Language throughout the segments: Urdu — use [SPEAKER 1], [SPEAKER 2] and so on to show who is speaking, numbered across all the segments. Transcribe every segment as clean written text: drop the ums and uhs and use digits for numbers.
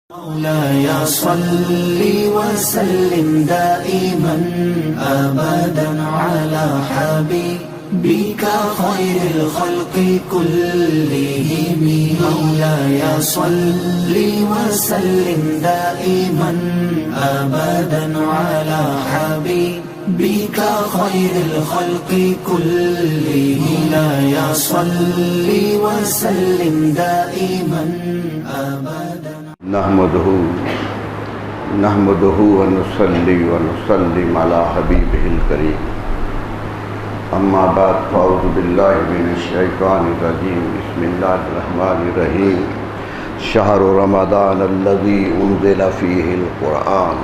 [SPEAKER 1] مولاي صل وسلم دائما أبدا على حبيبك خير الخلق كلهم. مولاي صل وسلم دائما أبدا على حبيبك خير الخلق كلهم. مولاي صل وسلم دائما أبدا.
[SPEAKER 2] نحمده ونصلي ونسلم على حبيبه الكريم. اما بعد فاعوذ بالله من الشيطان الرجيم. بسم الله الرحمن الرحيم. شهر رمضان الذي انزل فيه القرآن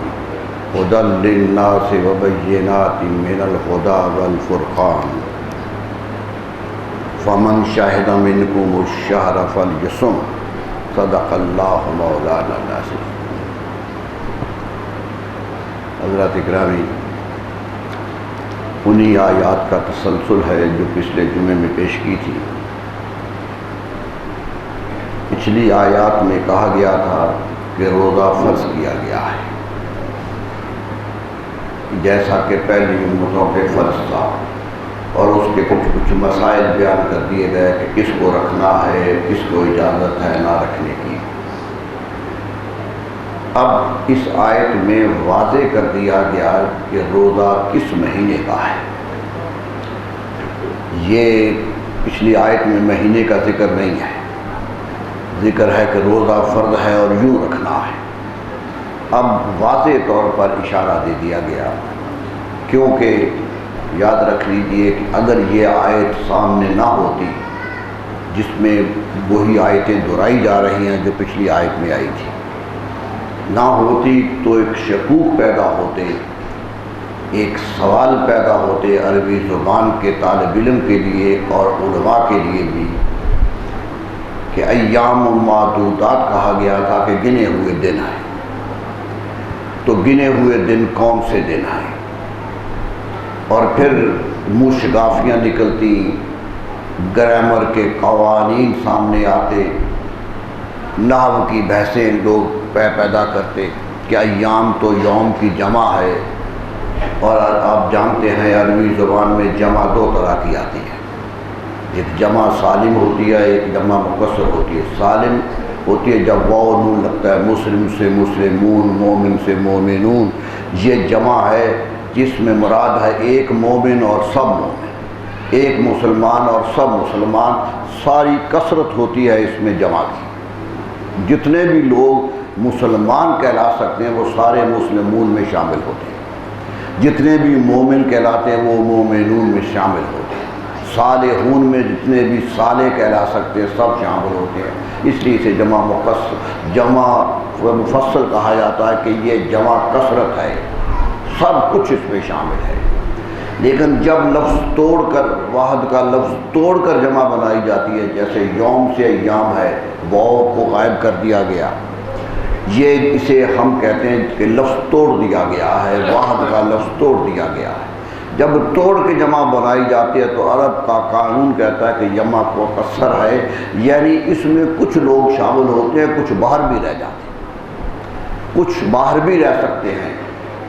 [SPEAKER 2] هدى للناس وبينات من الهدى والفرقان فمن شهد منكم الشهر فليصم. صدق اللہ مولانا العظیم. حضرات اکرامی، انہی آیات کا تسلسل ہے جو پچھلے جمعے میں پیش کی تھی. پچھلی آیات میں کہا گیا تھا کہ روزہ فرض کیا گیا ہے، جیسا کہ پہلی امتوں پہ فرض تھا، اور اس کے کچھ مسائل بیان کر دیے گئے کہ کس کو رکھنا ہے، کس کو اجازت ہے نہ رکھنے کی. اب اس آیت میں واضح کر دیا گیا کہ روزہ کس مہینے کا ہے. یہ پچھلی آیت میں مہینے کا ذکر نہیں ہے، ذکر ہے کہ روزہ فرض ہے اور یوں رکھنا ہے. اب واضح طور پر اشارہ دے دیا گیا، کیونکہ یاد رکھ لیجئے کہ اگر یہ آیت سامنے نہ ہوتی جس میں وہی آیتیں دہرائی جا رہی ہیں جو پچھلی آیت میں آئی تھی، نہ ہوتی تو ایک شکوک پیدا ہوتے، ایک سوال پیدا ہوتے عربی زبان کے طالب علم کے لیے اور علماء کے لیے بھی، کہ ایام معدودات کہا گیا تھا کہ گنے ہوئے دن ہیں. تو گنے ہوئے دن کون سے دن ہیں؟ اور پھر منہ شگافیاں نکلتی، گرامر کے قوانین سامنے آتے، نحو کی بحثیں لوگ پیدا کرتے کہ ایام تو یوم کی جمع ہے، اور آپ جانتے ہیں عربی زبان میں جمع دو طرح کی آتی ہے. ایک جمع سالم ہوتی ہے، ایک جمع مکسر ہوتی ہے. سالم ہوتی ہے جب واو نون لگتا ہے، مسلم سے مسلمون، مومن سے مومنون. یہ جمع ہے جس میں مراد ہے ایک مومن اور سب مومن، ایک مسلمان اور سب مسلمان. ساری کثرت ہوتی ہے اس میں جمع کی. جتنے بھی لوگ مسلمان کہلا سکتے ہیں وہ سارے مسلمون میں شامل ہوتے ہیں، جتنے بھی مومن کہلاتے ہیں وہ مومنون میں شامل ہوتے ہیں. صالحون میں جتنے بھی صالح کہلا سکتے ہیں سب شامل ہوتے ہیں. اس لیے اسے جمع مفصل کہا جاتا ہے کہ یہ جمع کثرت ہے، سب کچھ اس میں شامل ہے. لیکن جب لفظ توڑ کر، واحد کا لفظ توڑ کر جمع بنائی جاتی ہے، جیسے یوم سے ایام ہے، واو کو غائب کر دیا گیا، یہ اسے ہم کہتے ہیں کہ لفظ توڑ دیا گیا ہے، واحد کا لفظ توڑ دیا گیا ہے. جب توڑ کے جمع بنائی جاتی ہے تو عرب کا قانون کہتا ہے کہ جمع کو کثر ہے، یعنی اس میں کچھ لوگ شامل ہوتے ہیں، کچھ باہر بھی رہ جاتے ہیں، کچھ باہر بھی رہ سکتے ہیں.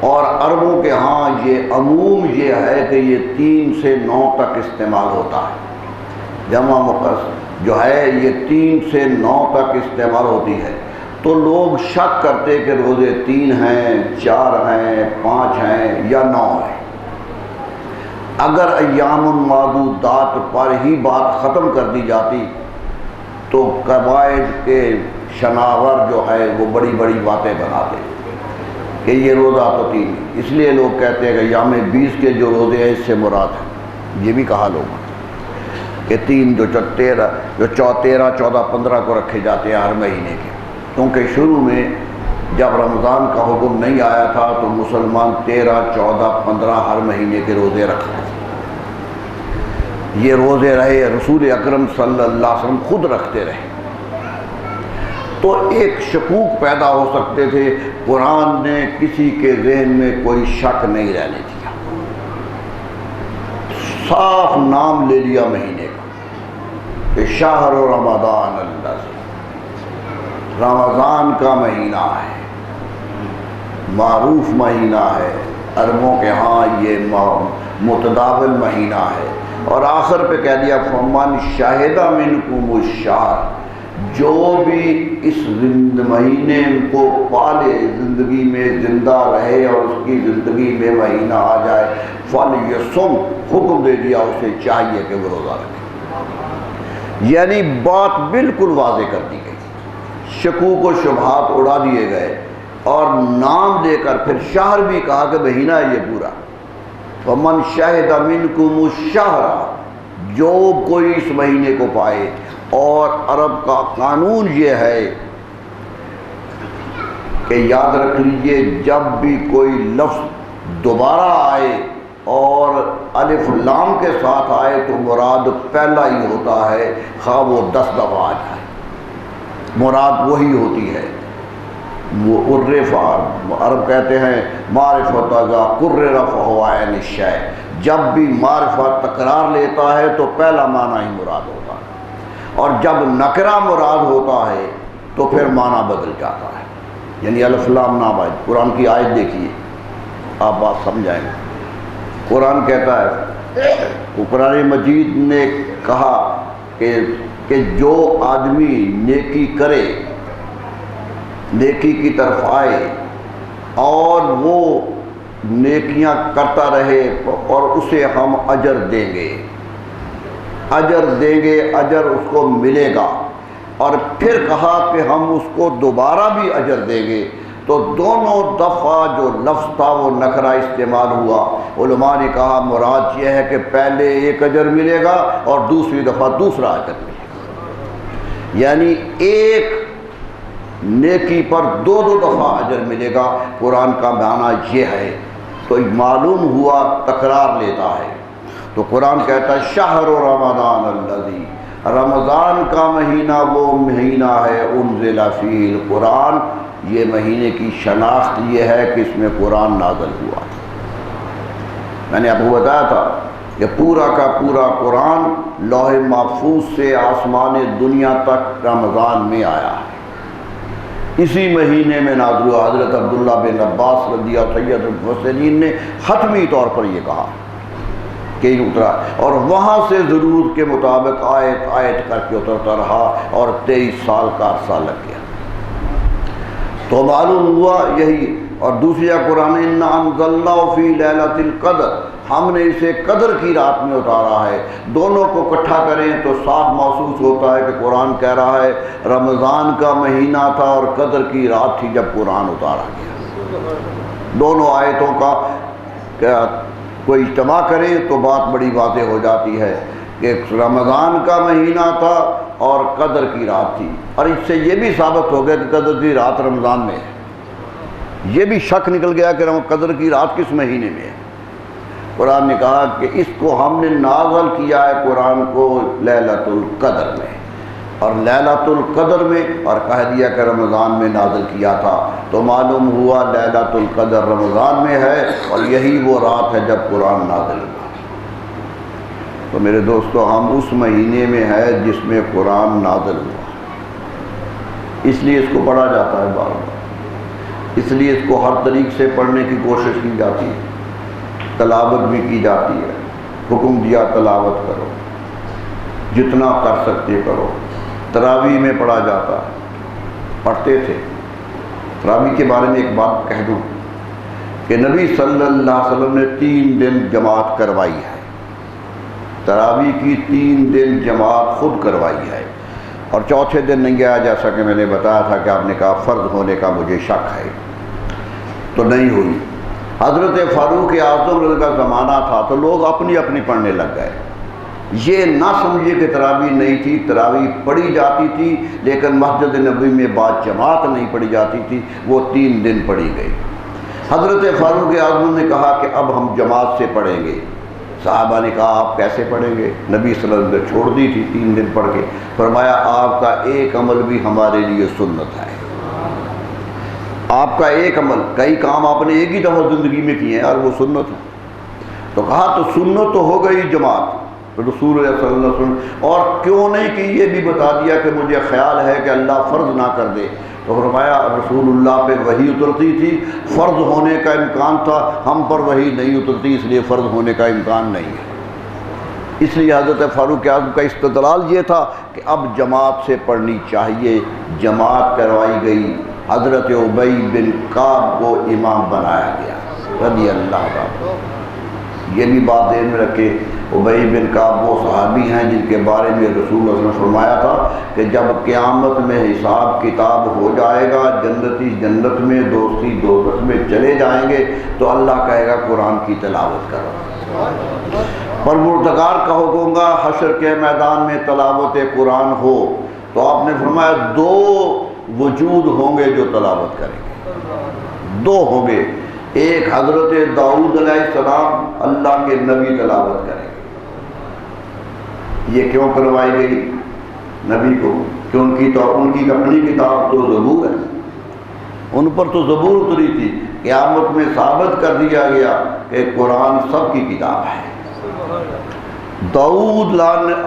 [SPEAKER 2] اور عربوں کے ہاں یہ عموم یہ ہے کہ یہ 3 سے 9 تک استعمال ہوتا ہے. جمع مقصر جو ہے یہ 3 سے 9 تک استعمال ہوتی ہے. تو لوگ شک کرتے کہ روزے 3 ہیں، 4 ہیں، 5 ہیں یا 9 ہیں. اگر ایام معدودات پر ہی بات ختم کر دی جاتی تو قواعد کے شناور جو ہے وہ بڑی بڑی باتیں بناتے کہ یہ روزہ تو 3. اس لیے لوگ کہتے ہیں کہ یوم 20 کے جو روزے ہیں اس سے مراد ہے. یہ بھی کہا لوگ کہ 3 جو 13 14 15 کو رکھے جاتے ہیں ہر مہینے کے، کیونکہ شروع میں جب رمضان کا حکم نہیں آیا تھا تو مسلمان 13 14 15 ہر مہینے کے روزے رکھتے تھے. یہ روزے رہے، رسول اکرم صلی اللہ علیہ وسلم خود رکھتے رہے. تو ایک شکوک پیدا ہو سکتے تھے. قرآن نے کسی کے ذہن میں کوئی شک نہیں رہنے دیا، صاف نام لے لیا مہینے کا کہ شہر رمضان الذی. رمضان کا مہینہ ہے، معروف مہینہ ہے، عربوں کے ہاں یہ متداول مہینہ ہے، اور آخر پہ کہہ دیا فمن شاہد منکم الشہر، جو بھی اس مہینے کو پالے، زندگی میں زندہ رہے اور اس کی زندگی میں مہینہ آ جائے، فلیصم، حکم دے دیا اسے چاہیے کہ وہ روزہ رکھے۔ یعنی بات بالکل واضح کر دی گئی، شکوک و شبہات اڑا دیے گئے، اور نام دے کر پھر شہر بھی کہا کہ مہینہ ہے یہ پورا۔ وَمَنْ شَهِدَ مِنْكُمُ الشَّهْرَ، جو کوئی اس مہینے کو پائے۔ اور عرب کا قانون یہ ہے کہ یاد رکھ لیجئے، جب بھی کوئی لفظ دوبارہ آئے اور الف لام کے ساتھ آئے تو مراد پہلا ہی ہوتا ہے، خواہ وہ 10 دفعہ آ جائے، مراد وہی ہوتی ہے۔ وہ عرفہ، عرب کہتے ہیں معرفت اذا قرر فہو عین الشیء، جب بھی معرفت تکرار لیتا ہے تو پہلا معنی ہی مراد ہوتا ہے، اور جب نکرہ مراد ہوتا ہے تو پھر معنی بدل جاتا ہے۔ یعنی الف لام نام آئے، قرآن کی آیت دیکھیے آپ بات سمجھائیں گے۔ قرآن کہتا ہے، قرآن مجید نے کہا کہ جو آدمی نیکی کرے، نیکی کی طرف آئے اور وہ نیکیاں کرتا رہے اور اسے ہم اجر دیں گے، اجر دیں گے، اجر اس کو ملے گا، اور پھر کہا کہ ہم اس کو دوبارہ بھی اجر دیں گے۔ تو دونوں دفعہ جو لفظ تھا وہ نکرہ استعمال ہوا۔ علماء نے کہا مراد یہ ہے کہ پہلے ایک اجر ملے گا اور دوسری دفعہ دوسرا اجر ملے گا، یعنی ایک نیکی پر دو دفعہ اجر ملے گا۔ قرآن کا معنی یہ ہے، تو معلوم ہوا تکرار لیتا ہے۔ تو قرآن کہتا ہے شہر رمضان الذی، رمضان کا مہینہ وہ مہینہ ہے انزل فیہ القرآن، یہ مہینے کی شناخت یہ ہے کہ اس میں قرآن نازل ہوا تھا۔ میں نے آپ کو بتایا تھا کہ پورا کا پورا قرآن لوح محفوظ سے آسمان دنیا تک رمضان میں آیا ہے، اسی مہینے میں نازل ہوا۔ حضرت عبداللہ بن عباس رضی اللہ سید المفسرین نے حتمی طور پر یہ کہا کہ یہ اترا، اور وہاں سے ضرورت کے مطابق آیت آیت کر کے اترتا رہا، اور 23 سال کا عرصہ لگ گیا۔ تو معلوم ہوا یہی۔ اور دوسری قرآن انا انزلناہ فی لیلۃ القدر، ہم نے اسے قدر کی رات میں اتارا ہے۔ دونوں کو اکٹھا کریں تو صاف محسوس ہوتا ہے کہ قرآن کہہ رہا ہے رمضان کا مہینہ تھا اور قدر کی رات تھی جب قرآن اتارا گیا۔ دونوں آیتوں کا کوئی اجتماع کریں تو بات بڑی واضح ہو جاتی ہے کہ رمضان کا مہینہ تھا اور قدر کی رات تھی، اور اس سے یہ بھی ثابت ہو گیا کہ قدر کی رات رمضان میں ہے۔ یہ بھی شک نکل گیا کہ قدر کی رات کس مہینے میں ہے۔ قرآن نے کہا کہ اس کو ہم نے نازل کیا ہے قرآن کو لیلۃ القدر میں، اور لیلۃ القدر میں، اور کہہ دیا کہ رمضان میں نازل کیا تھا، تو معلوم ہوا لیلۃ القدر رمضان میں ہے، اور یہی وہ رات ہے جب قرآن نازل ہوا۔ تو میرے دوستو، ہم اس مہینے میں ہے جس میں قرآن نازل ہوا، اس لیے اس کو پڑھا جاتا ہے بار بار، اس لیے اس کو ہر طریق سے پڑھنے کی کوشش کی جاتی ہے، تلاوت بھی کی جاتی ہے۔ حکم دیا تلاوت کرو، جتنا کر سکتے کرو۔ تراویح میں پڑھا جاتا ہے، پڑھتے تھے۔ تراویح کے بارے میں ایک بات کہہ دوں کہ نبی صلی اللہ علیہ وسلم نے 3 دن جماعت کروائی ہے، تراویح کی 3 دن جماعت خود کروائی ہے، اور چوتھے دن نہیں گیا، جیسا کہ میں نے بتایا تھا کہ آپ نے کہا فرض ہونے کا مجھے شک ہے، تو نہیں ہوئی۔ حضرت فاروق اعظم کا زمانہ تھا تو لوگ اپنی اپنی پڑھنے لگ گئے۔ یہ نہ سمجھے کہ تراویح نہیں تھی، تراویح پڑھی جاتی تھی، لیکن مسجد نبوی میں بعد جماعت نہیں پڑھی جاتی تھی، وہ 3 دن پڑھی گئی۔ حضرت فاروق اعظم نے کہا کہ اب ہم جماعت سے پڑھیں گے۔ صحابہ نے کہا آپ کیسے پڑھیں گے؟ نبی صلی اللہ علیہ وسلم نے چھوڑ دی تھی 3 دن پڑھ کے، فرمایا آپ کا ایک عمل بھی ہمارے لیے سنت ہے۔ آپ کا ایک عمل، کئی کام آپ نے ایک ہی دفعہ زندگی میں کیے ہیں اور وہ سنت ہے۔ تو کہا تو سنت تو ہو گئی جماعت، رسول اللہ صلی اللہ علیہ وسلم، اور کیوں نہیں کہ یہ بھی بتا دیا کہ مجھے خیال ہے کہ اللہ فرض نہ کر دے، تو فرمایا رسول اللہ پہ وحی اترتی تھی، فرض ہونے کا امکان تھا، ہم پر وحی نہیں اترتی، اس لیے فرض ہونے کا امکان نہیں ہے۔ اس لیے حضرت فاروق اعظم کا استدلال یہ تھا کہ اب جماعت سے پڑھنی چاہیے، جماعت کروائی گئی، حضرت ابی بن کعب کو امام بنایا گیا رضی اللہ عنہ۔ یہ بھی بات ذہن میں رکھے، ابی بن کعب وہ صحابی ہیں جن کے بارے میں رسول اللہ صلی اللہ علیہ وسلم نے فرمایا تھا کہ جب قیامت میں حساب کتاب ہو جائے گا، جنتی جنت میں، دوستی دوزخ میں چلے جائیں گے، تو اللہ کہے گا قرآن کی تلاوت کرو۔ پروردگار کا حکم گا حشر کے میدان میں تلاوت قرآن ہو، تو آپ نے فرمایا دو وجود ہوں گے جو تلاوت کریں گے، دو ہوں گے، ایک حضرت داؤد علیہ السلام اللہ کے نبی تلاوت کریں گے۔ یہ کیوں کروائی گئی نبی کو؟ کہ ان کی اپنی کتاب تو زبور ہے، ان پر تو زبور اتری تھی، قیامت میں ثابت کر دیا گیا کہ قرآن سب کی کتاب ہے۔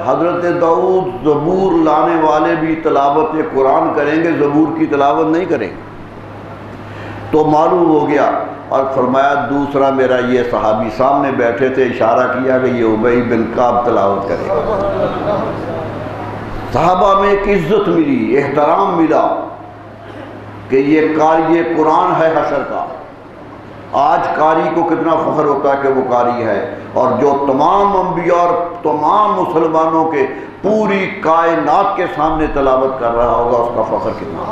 [SPEAKER 2] حضرت داؤد زبور لانے والے بھی تلاوت قرآن کریں گے، زبور کی تلاوت نہیں کریں گے، تو معلوم ہو گیا۔ اور فرمایا دوسرا میرا یہ صحابی سامنے بیٹھے تھے، اشارہ کیا کہ یہ ابی بن کعب تلاوت کرے گا۔ صحابہ میں ایک عزت ملی، احترام ملا کہ یہ قاری قرآن ہے حشر کا۔ آج قاری کو کتنا فخر ہوتا ہے کہ وہ قاری ہے، اور جو تمام انبیاء اور تمام مسلمانوں کے پوری کائنات کے سامنے تلاوت کر رہا ہوگا، اس کا فخر کتنا،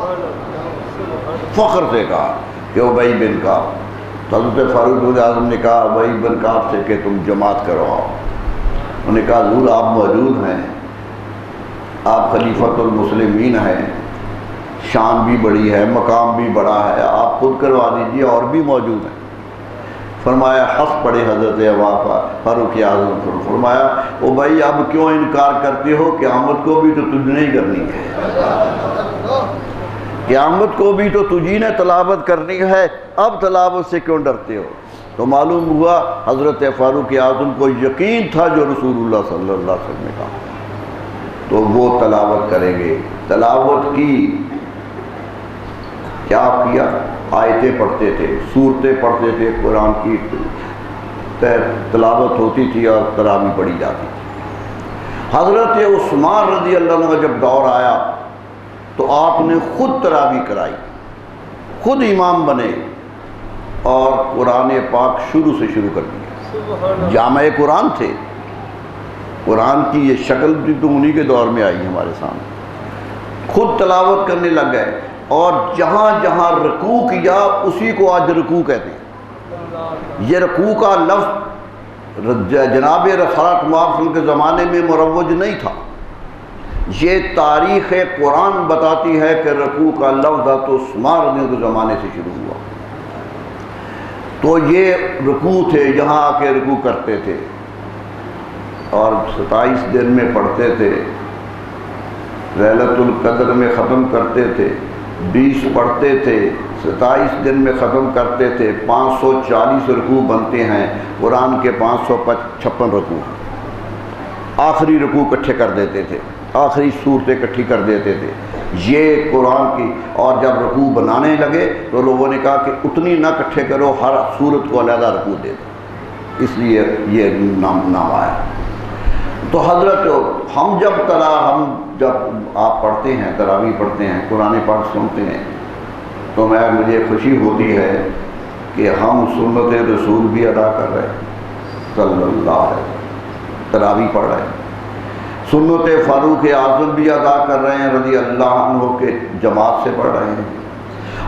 [SPEAKER 2] فخر سے کہا کہ ابی بن کعب۔ حضرت فاروق اعظم نے کہا ابی بن کعب سے کہ تم جماعت کرواؤ۔ انہوں نے کہا حضور آپ موجود ہیں، آپ خلیفۃ المسلمین ہیں، شان بھی بڑی ہے، مقام بھی بڑا ہے، آپ خود کروا دیجیے، اور بھی موجود ہیں۔ فرمایا ہنس پڑے حضرت فاروق اعظم کو، فرمایا ابی اب کیوں انکار کرتے ہو، قیامت کو بھی تو تجھ نے ہی کرنی ہے، قیامت کو بھی تو تجھی نے تلاوت کرنی ہے، اب تلاوت سے کیوں ڈرتے ہو؟ تو معلوم ہوا حضرت فاروق اعظم کو یقین تھا جو رسول اللہ صلی اللہ علیہ وسلم نے کہا، تو وہ تلاوت کریں گے۔ تلاوت کی، کیا کیا؟ آیتیں پڑھتے تھے، سورتیں پڑھتے تھے، قرآن کی تلاوت ہوتی تھی اور تراویح پڑھی جاتی تھی۔ حضرت عثمان رضی اللہ عنہ کا جب دور آیا تو آپ نے خود تراویح کرائی، خود امام بنے، اور قرآن پاک شروع سے شروع کر دیا۔ جامع قرآن تھے، قرآن کی یہ شکل بھی تو انہی کے دور میں آئی ہمارے سامنے، خود تلاوت کرنے لگ گئے، اور جہاں جہاں رکوع کیا اسی کو آج رکوع کہتے ہیں۔ یہ رکوع کا لفظ جناب رسالت معاصر کے زمانے میں مروج نہیں تھا، یہ تاریخ قرآن بتاتی ہے کہ رکوع کا لفظ تو عثمان رضی اللہ کے زمانے سے شروع ہوا۔ تو یہ رکوع تھے، یہاں آ کے رکوع کرتے تھے، اور 27 دن میں پڑھتے تھے، لیلۃ القدر میں ختم کرتے تھے، 20 پڑھتے تھے، 27 دن میں ختم کرتے تھے، 540 رکوع بنتے ہیں، قرآن کے 556 رکوع، آخری رکوع اکٹھے کر دیتے تھے، آخری صورتیں اکٹھی کر دیتے تھے، یہ قرآن کی۔ اور جب رکوع بنانے لگے تو لوگوں نے کہا کہ اتنی نہ اکٹھے کرو، ہر صورت کو علیحدہ رکوع دے دو، اس لیے یہ نام آیا۔ تو حضرت ہم جب آپ پڑھتے ہیں، تراویح پڑھتے ہیں، قرآن پاک سنتے ہیں، تو مجھے خوشی ہوتی ہے کہ ہم سنت رسول بھی ادا کر رہے ہیں، صلی اللہ علیہ وسلم، تراویح پڑھ رہے ہیں، سنت فاروق اعظم بھی ادا کر رہے ہیں رضی اللہ عنہ کے، جماعت سے پڑھ رہے ہیں،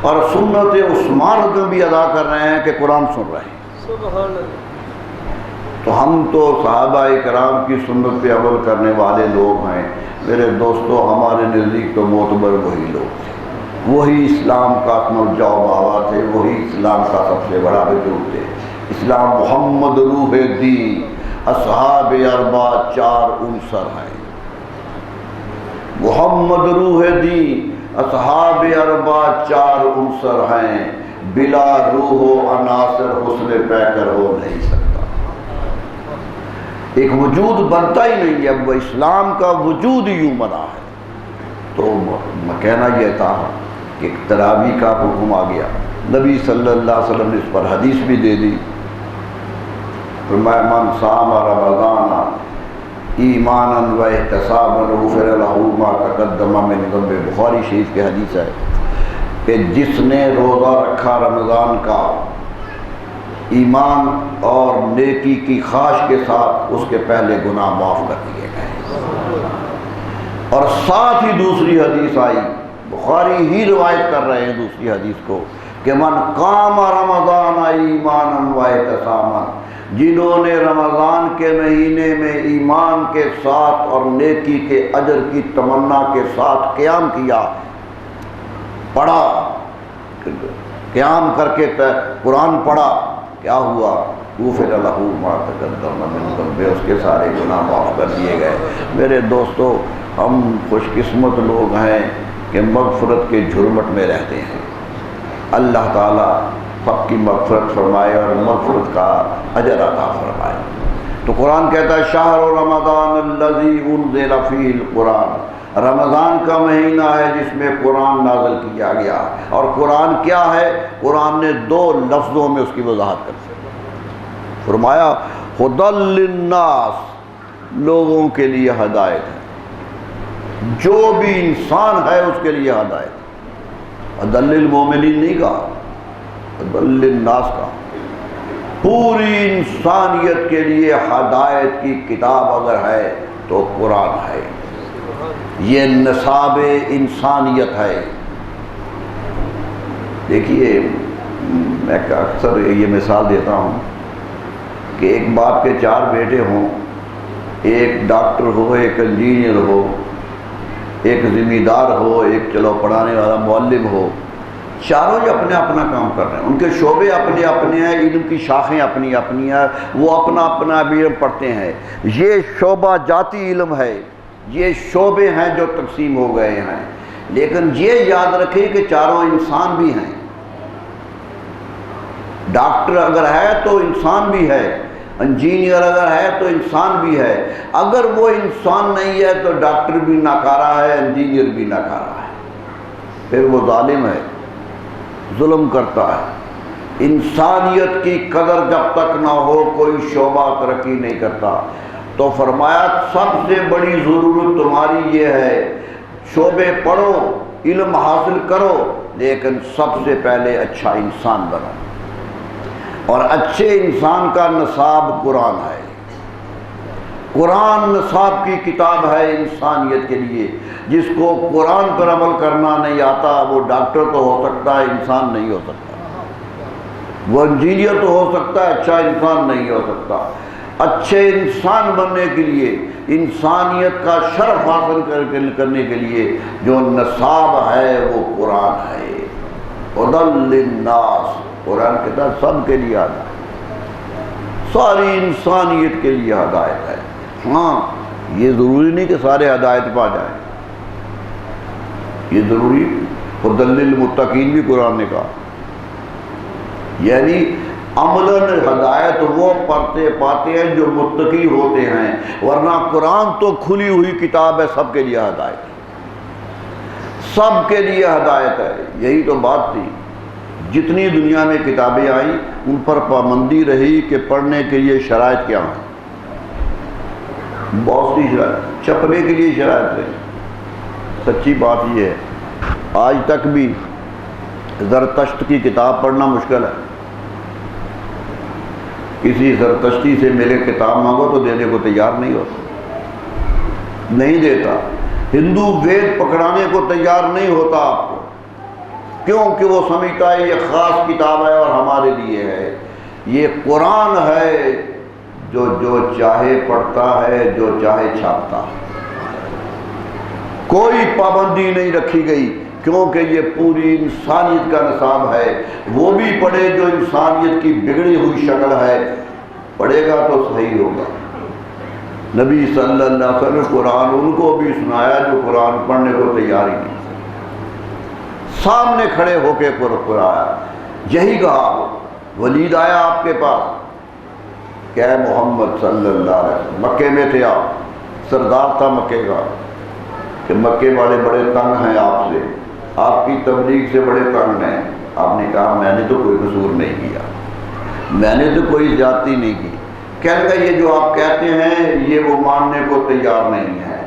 [SPEAKER 2] اور سنت عثمان رضی بھی ادا کر رہے ہیں کہ قرآن سن رہے ہیں۔ سبحان اللہ۔ تو ہم تو صحابہ کرام کی سنت پہ عمل کرنے والے لوگ ہیں۔ میرے دوستو، ہمارے نزدیک تو معتبر وہی لوگ تھے، وہی اسلام کا اکمل جاؤ بابا تھے، وہی اسلام کا سب سے بڑا وجود تھے۔ اسلام محمد روح دین، اصحاب اربع 4 عنصر ہیں، محمد روح دین، اصحاب اربع 4 عنصر ہیں، بلا روح و عناصر حسن پیکر ہو نہیں سکتا۔ ایک وجود بنتا ہی نہیں ہے، اب اسلام کا وجود ہی یوں بنا ہے۔ تو کہنا یہ تھا کہ تراویح کا حکم آ گیا، نبی صلی اللہ علیہ وسلم نے اس پر حدیث بھی دے دی، فرمایا من صام رمضان ایمانا و احتسابا غفر له ما تقدم من ذنبہ، بخاری شریف کی حدیث ہے کہ جس نے روزہ رکھا رمضان کا ایمان اور نیکی کی خواہش کے ساتھ، اس کے پہلے گناہ معاف کر دیے گئے۔ اور ساتھ ہی دوسری حدیث آئی، بخاری ہی روایت کر رہے ہیں دوسری حدیث کو، کہ من قام رمضان ایمانا و احتسابا، جنہوں نے رمضان کے مہینے میں ایمان کے ساتھ اور نیکی کے اجر کی تمنا کے ساتھ قیام کیا، پڑھا، قیام کر کے قرآن پڑھا، کیا ہوا؟ غفر له ما تقدم من ذنبہ، اس کے سارے گناہ معاف کر دیے گئے۔ میرے دوستو، ہم خوش قسمت لوگ ہیں کہ مغفرت کے جھرمٹ میں رہتے ہیں۔ اللہ تعالیٰ سب کی مغفرت فرمائے اور مغفرت کا اجر عطا فرمائے۔ تو قرآن کہتا ہے شہر رمضان الذی انزل فیہ القرآن، رمضان کا مہینہ ہے جس میں قرآن نازل کیا گیا۔ اور قرآن کیا ہے؟ قرآن نے 2 لفظوں میں اس کی وضاحت کر دی، فرمایا ھدی للناس، لوگوں کے لیے ہدایت ہے، جو بھی انسان ہے اس کے لیے ہدایت ہے۔ ھدی للمؤمنین نہیں کہا، ھدی للناس کا، پوری انسانیت کے لیے ہدایت کی کتاب اگر ہے تو قرآن ہے، یہ نصاب انسانیت ہے۔ دیکھیے، میں اکثر یہ مثال دیتا ہوں کہ ایک باپ کے 4 بیٹے ہوں، ایک ڈاکٹر ہو، ایک انجینئر ہو، ایک ذمہ دار ہو، ایک چلو پڑھانے والا معلم ہو، چاروں ہی اپنا اپنا کام کر رہے ہیں، ان کے شعبے اپنے اپنے ہیں، علم کی شاخیں اپنی اپنی ہیں، وہ اپنا اپنا علم پڑھتے ہیں۔ یہ شعبہ جاتی علم ہے، یہ شعبے ہیں جو تقسیم ہو گئے ہیں، لیکن یہ یاد رکھیں کہ چاروں انسان بھی ہیں۔ ڈاکٹر اگر ہے تو انسان بھی ہے، انجینئر اگر ہے تو انسان بھی ہے۔ اگر وہ انسان نہیں ہے تو ڈاکٹر بھی ناکارہ ہے، انجینئر بھی ناکارہ ہے، پھر وہ ظالم ہے، ظلم کرتا ہے۔ انسانیت کی قدر جب تک نہ ہو کوئی شعبہ ترقی نہیں کرتا۔ تو فرمایا سب سے بڑی ضرورت تمہاری یہ ہے، شعبے پڑھو، علم حاصل کرو، لیکن سب سے پہلے اچھا انسان بنو۔ اور اچھے انسان کا نصاب قرآن ہے، قرآن نصاب کی کتاب ہے انسانیت کے لیے۔ جس کو قرآن پر عمل کرنا نہیں آتا وہ ڈاکٹر تو ہو سکتا ہے، انسان نہیں ہو سکتا، وہ انجینئر تو ہو سکتا ہے، اچھا انسان نہیں ہو سکتا۔ اچھے انسان بننے کے لیے، انسانیت کا شرف حاصل کرنے کے لیے جو نصاب ہے وہ قرآن ہے۔ ھدی للناس، قرآن کہتا ہے سب کے لیے ہدایت، ساری انسانیت کے لیے ہدایت ہے۔ ہاں، یہ ضروری نہیں کہ سارے ہدایت پا جائیں، یہ ضروری ھدی للمتقین بھی قرآن نے کہا، یعنی عملاً ہدایت وہ پاتے ہیں جو متقی ہوتے ہیں، ورنہ قرآن تو کھلی ہوئی کتاب ہے، سب کے لیے ہدایت ہے، سب کے لیے ہدایت ہے۔ یہی تو بات تھی، جتنی دنیا میں کتابیں آئیں ان پر پابندی رہی کہ پڑھنے کے لیے شرائط کیا ہیں، بہت سی شرائط، چھپنے کے لیے شرائط رہی۔ سچی بات یہ ہے، آج تک بھی زرتشت کی کتاب پڑھنا مشکل ہے۔ کسی زرتشتی سے ملے کتاب مانگو تو دینے کو تیار نہیں ہوتا، نہیں دیتا۔ ہندو وید پکڑانے کو تیار نہیں ہوتا آپ کو، کیونکہ وہ سمجھتا ہے یہ خاص کتاب ہے اور ہمارے لیے ہے۔ یہ قرآن ہے جو چاہے پڑھتا ہے، جو چاہے چھاپتا ہے، کوئی پابندی نہیں رکھی گئی، کیونکہ یہ پوری انسانیت کا نصاب ہے۔ وہ بھی پڑھے جو انسانیت کی بگڑی ہوئی شکل ہے، پڑھے گا تو صحیح ہوگا۔ نبی صلی اللہ علیہ وسلم قرآن ان کو بھی سنایا جو قرآن پڑھنے کو تیار ہی نہیں، سامنے کھڑے ہو کے قرآن یہی کہا۔ ولید آیا آپ کے پاس، کہ اے محمد صلی اللہ علیہ وسلم، مکے میں تھے آپ، سردار تھا مکے کا، کہ مکے والے بڑے تنگ ہیں آپ سے، آپ کی تبلیغ سے بڑے تنگ ہیں۔ آپ نے کہا میں نے تو کوئی قصور نہیں کیا، میں نے تو کوئی زیادتی نہیں کی۔ کہنے لگا یہ جو آپ کہتے ہیں یہ وہ ماننے کو تیار نہیں ہے،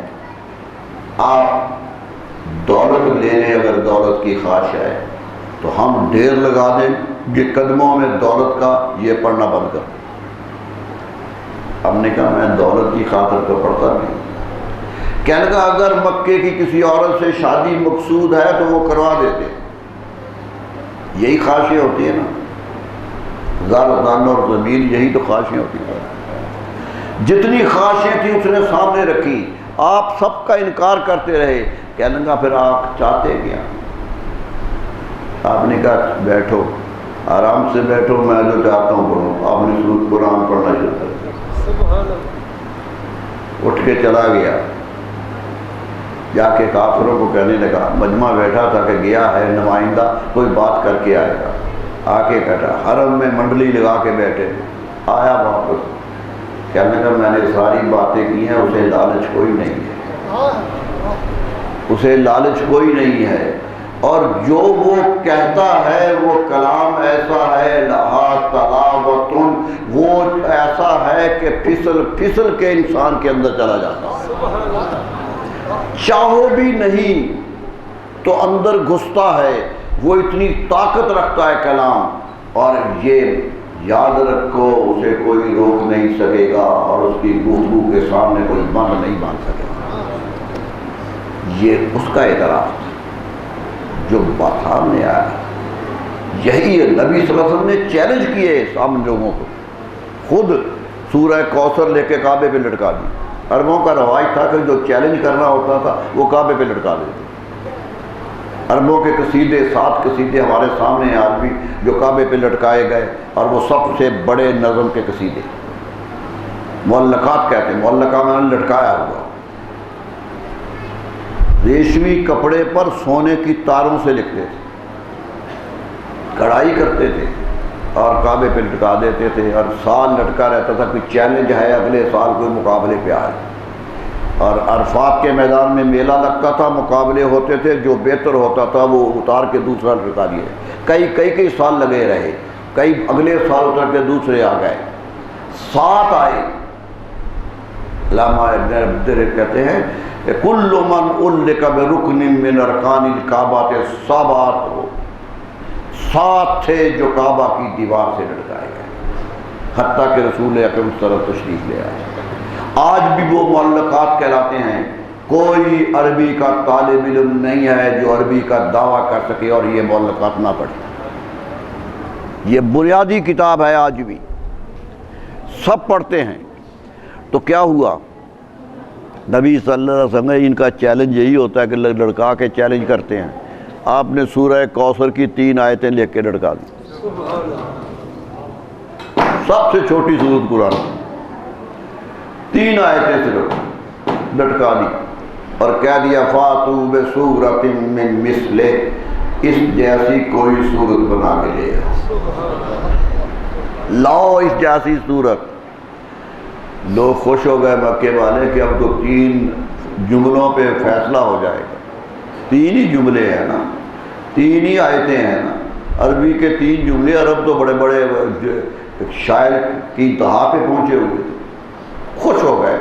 [SPEAKER 2] آپ دولت لے لیں، اگر دولت کی خواہش ہے تو ہم ڈھیر لگا دیں، یہ قدموں میں دولت کا یہ پڑھنا بند کر دیں۔ ہم نے کہا میں دولت کی خاطر تو پڑھتا نہیں۔ کہنے لگا اگر مکے کی کسی عورت سے شادی مقصود ہے تو وہ کروا دیتے، یہی خواہشیں ہوتی ہیں نا، زر زن اور زمین، یہی تو خواہشیں ہوتی ہیں۔ جتنی خواہشیں تھیں اس نے سامنے رکھی، آپ سب کا انکار کرتے رہے۔ کہنے لگا پھر آپ چاہتے کیا؟ آپ نے کہا بیٹھو، آرام سے بیٹھو، میں جو چاہتا ہوں پڑھوں۔ آپ نے سورۃ قرآن پڑھنا شروع کر دیا، اٹھ کے چلا گیا، جا کے کافروں کو کہنے لگا، مجمع بیٹھا تھا کہ گیا ہے نمائندہ، کوئی بات کر کے آئے گا، آ کے بیٹھا، حرم میں منڈلی لگا کے بیٹھے، آیا واپس، کہنے لگا میں نے ساری باتیں کی ہیں، اسے لالچ کوئی نہیں ہے، اسے لالچ کوئی نہیں ہے، اور جو وہ کہتا ہے وہ کلام ایسا ہے لہا تلاوت، وہ ایسا ہے کہ پھسل پھسل کے انسان کے اندر چلا جاتا ہے، چاہو بھی نہیں تو اندر گھستا ہے، وہ اتنی طاقت رکھتا ہے کلام، اور یہ یاد رکھو اسے کوئی روک نہیں سکے گا، اور اس کی گفتگو کے سامنے کوئی بند نہیں باندھ سکے گا۔ یہ اس کا اعتراف تھا جو بات سامنے آیا، یہی ہے نبی صلی اللہ علیہ وسلم نے چیلنج کیے سامنے لوگوں کو، خود سورہ کوثر لے کے کعبے پہ لٹکا دی۔ عربوں کا رواج تھا کہ جو چیلنج کرنا ہوتا تھا وہ کعبے پہ لٹکا دیتے۔ عربوں کے قصیدے، 7 قصیدے ہمارے سامنے ہیں آج بھی جو کعبے پہ لٹکائے گئے، اور وہ سب سے بڑے نظم کے قصیدے معلقات کہتے ہیں، معلقہ میں لٹکایا ہوا، ریشمی کپڑے پر سونے کی تاروں سے لکھتے تھے، کڑھائی کرتے تھے اور کعبے پہ لٹکا دیتے تھے، اور سال لٹکا رہتا تھا، کوئی چیلنج ہے اگلے سال کوئی مقابلے پہ آئے۔ اور عرفات کے میدان میں میلہ لگتا تھا، مقابلے ہوتے تھے، جو بہتر ہوتا تھا وہ اتار کے دوسرا لٹکا دیے، کئی سال لگے رہے، کئی اگلے سال اتر کے دوسرے آ گئے، 7 آئے۔ علامہ ابن عبدالر کہتے ہیں کہ کل من علق برکن من ارکان الکعبہ 7 تھے جو کعبہ کی دیوار سے لٹکائے گئے، حتیٰ کہ رسول اکرم صلی اللہ علیہ وسلم تشریف لے آئے۔ آج بھی وہ معلقات کہلاتے ہیں۔ کوئی عربی کا طالب علم نہیں ہے جو عربی کا دعویٰ کر سکے اور یہ معلقات نہ پڑھے۔ یہ بنیادی کتاب ہے، آج بھی سب پڑھتے ہیں۔ تو کیا ہوا؟ نبی صلی اللہ علیہ وسلم ان کا چیلنج یہی ہوتا ہے کہ لڑکا کے چیلنج کرتے ہیں۔ آپ نے سورہ کوثر کی 3 آیتیں لکھ کے لڑکا دی، سب سے چھوٹی سورۃ قرآن، 3 آیتیں صرف لٹکا دی اور کہہ دیا فاتوا بسورۃ من مثلہ، اس جیسی کوئی صورت بنا کے لے لاؤ، اس جیسی صورت۔ لوگ خوش ہو گئے مکے والے کہ اب تو 3 جملوں پہ فیصلہ ہو جائے گا۔ 3 ہی جملے ہیں نا، 3 ہی آیتیں ہیں نا، عربی کے 3 جملے، عرب تو بڑے بڑے شاعر کی انتہا پہ پہنچے ہوئے تھے، خوش ہو گئے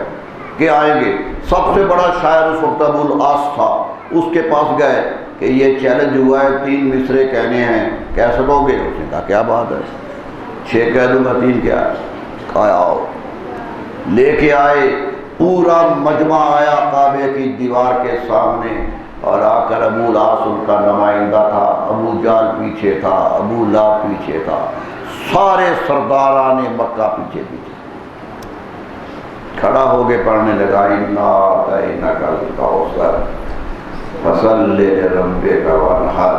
[SPEAKER 2] کہ آئیں گے۔ سب سے بڑا شاعر اس وقت ابو العاص تھا، اس کے پاس گئے کہ یہ چیلنج ہوا ہے 3 مصرے کہنے ہیں، کہہ سکو گے؟ اس نے کہا کیا بات ہے، 6 کہہ دوں گا، 3 کیا ہے؟ کہا آؤ۔ لے کے آئے، پورا مجمع آیا کعبے کی دیوار کے سامنے، اور آ کر ابو العاص ان کا نمائندہ تھا، ابو جہل پیچھے تھا، ابو لہب پیچھے تھا، سارے سرداران مکہ پیچھے کھڑا ہو کے پڑھنے لگا انا اعطیناک الکوثر فصلی لربک وانحر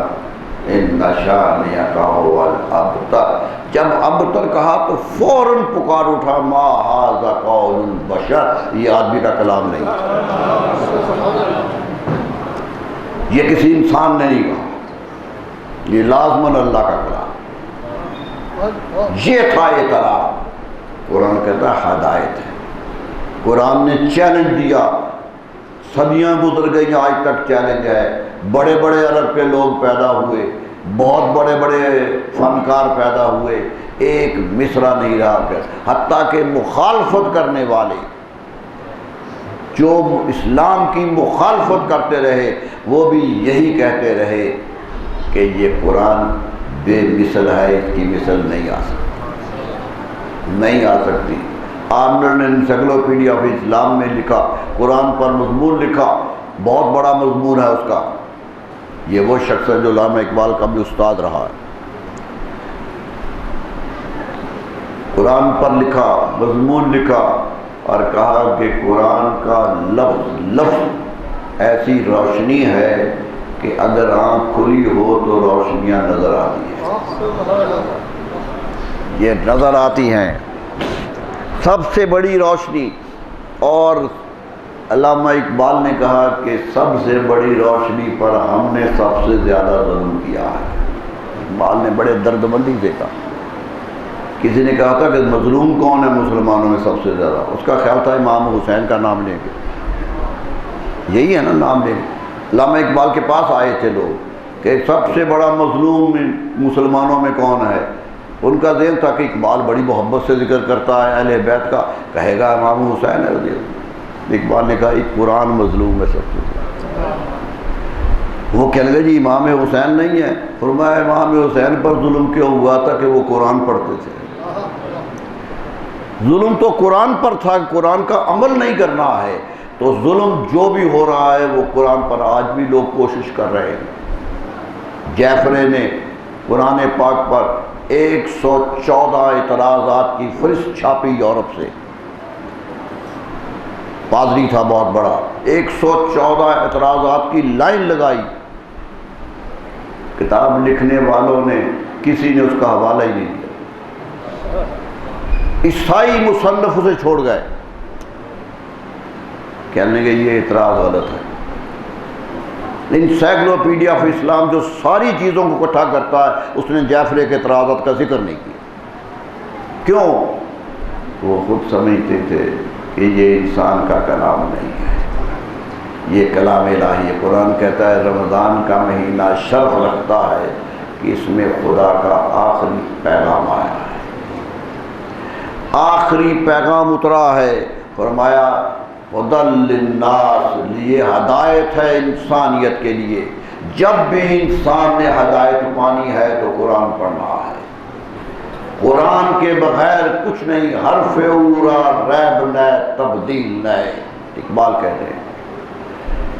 [SPEAKER 2] ان شانئک هو الابتر۔ جب ابتر کہا تو فوراً پکار اٹھا ما ھذا قول البشر، یہ آدمی کا کلام نہیں، یہ کسی انسان نے نہیں کہا، یہ لازماً اللہ کا کلام۔ یہ تھا اعتراف قرآن کہتا ہے ہدایت ہے۔ قرآن نے چیلنج دیا، صدیاں گزر گئی آج تک چیلنج ہے، بڑے بڑے عرب کے لوگ پیدا ہوئے، بہت بڑے بڑے فنکار پیدا ہوئے، ایک مصرع نہیں رہا، حتیٰ کہ مخالفت کرنے والے جو اسلام کی مخالفت کرتے رہے وہ بھی یہی کہتے رہے کہ یہ قرآن بے مثل ہے، اس کی مثل نہیں آ سکتی، نہیں آ سکتی۔ آرنلڈ نے انسائکلوپیڈیا آف اسلام میں لکھا، قرآن پر مضمون لکھا، بہت بڑا مضمون ہے اس کا۔ یہ وہ شخص ہے جو علامہ اقبال کا بھی استاد رہا ہے۔ قرآن پر لکھا، مضمون لکھا، اور کہا کہ قرآن کا لفظ لفظ ایسی روشنی ہے کہ اگر آنکھ کھلی ہو تو روشنیاں نظر آتی ہیں، یہ نظر آتی ہیں، سب سے بڑی روشنی۔ اور علامہ اقبال نے کہا کہ سب سے بڑی روشنی پر ہم نے سب سے زیادہ ظلم کیا ہے۔ اقبال نے بڑے درد مندی سے کہا۔ کسی نے کہا تھا کہ مظلوم کون ہے مسلمانوں میں سب سے زیادہ، اس کا خیال تھا امام حسین کا نام لیں گے، یہی ہے نا نام لیں گے۔ علامہ اقبال کے پاس آئے تھے لوگ کہ سب سے بڑا مظلوم مسلمانوں میں کون ہے، ان کا ذہن تھا کہ اقبال بڑی محبت سے ذکر کرتا ہے اہل بیت کا، کہے گا امام حسین ہے رضی اللہ۔ اقبال نے کہا ایک قرآن مظلوم ہے سب سے زیادہ۔ وہ کہنے لگے جی امام حسین نہیں ہے، فرمایا امام حسین پر ظلم کیوں ہوا تھا کہ وہ قرآن پڑھتے تھے، ظلم تو قرآن پر تھا، قرآن کا عمل نہیں کرنا ہے، تو ظلم جو بھی ہو رہا ہے وہ قرآن پر آج بھی لوگ کوشش کر رہے ہیں۔ جعفری نے قرآن پاک پر 114 اعتراضات کی فہرست چھاپی یورپ سے، پادری تھا بہت بڑا، 114 اعتراضات کی لائن لگائی، کتاب لکھنے والوں نے کسی نے اس کا حوالہ ہی نہیں دیا، عیسائی مصنف اسے چھوڑ گئے، کہنے کہ یہ اعتراض غلط ہے۔ انسائکلوپیڈیا آف اسلام جو ساری چیزوں کو اکٹھا کرتا ہے، اس نے جعفری کے اعتراضات کا ذکر نہیں کیا۔ کیوں؟ وہ خود سمجھتے تھے کہ یہ انسان کا کلام نہیں ہے، یہ کلام الہی ہے۔ قرآن کہتا ہے رمضان کا مہینہ شرف رکھتا ہے کہ اس میں خدا کا آخری پیغام آیا ہے، آخری پیغام اترا ہے۔ فرمایا ہدی للناس، یہ ہدایت ہے انسانیت کے لیے۔ جب بھی انسان نے ہدایت پانی ہے تو قرآن پڑھنا ہے، قرآن کے بغیر کچھ نہیں، حرف اورا ریب نئے تبدیل نئے، اقبال کہتے ہیں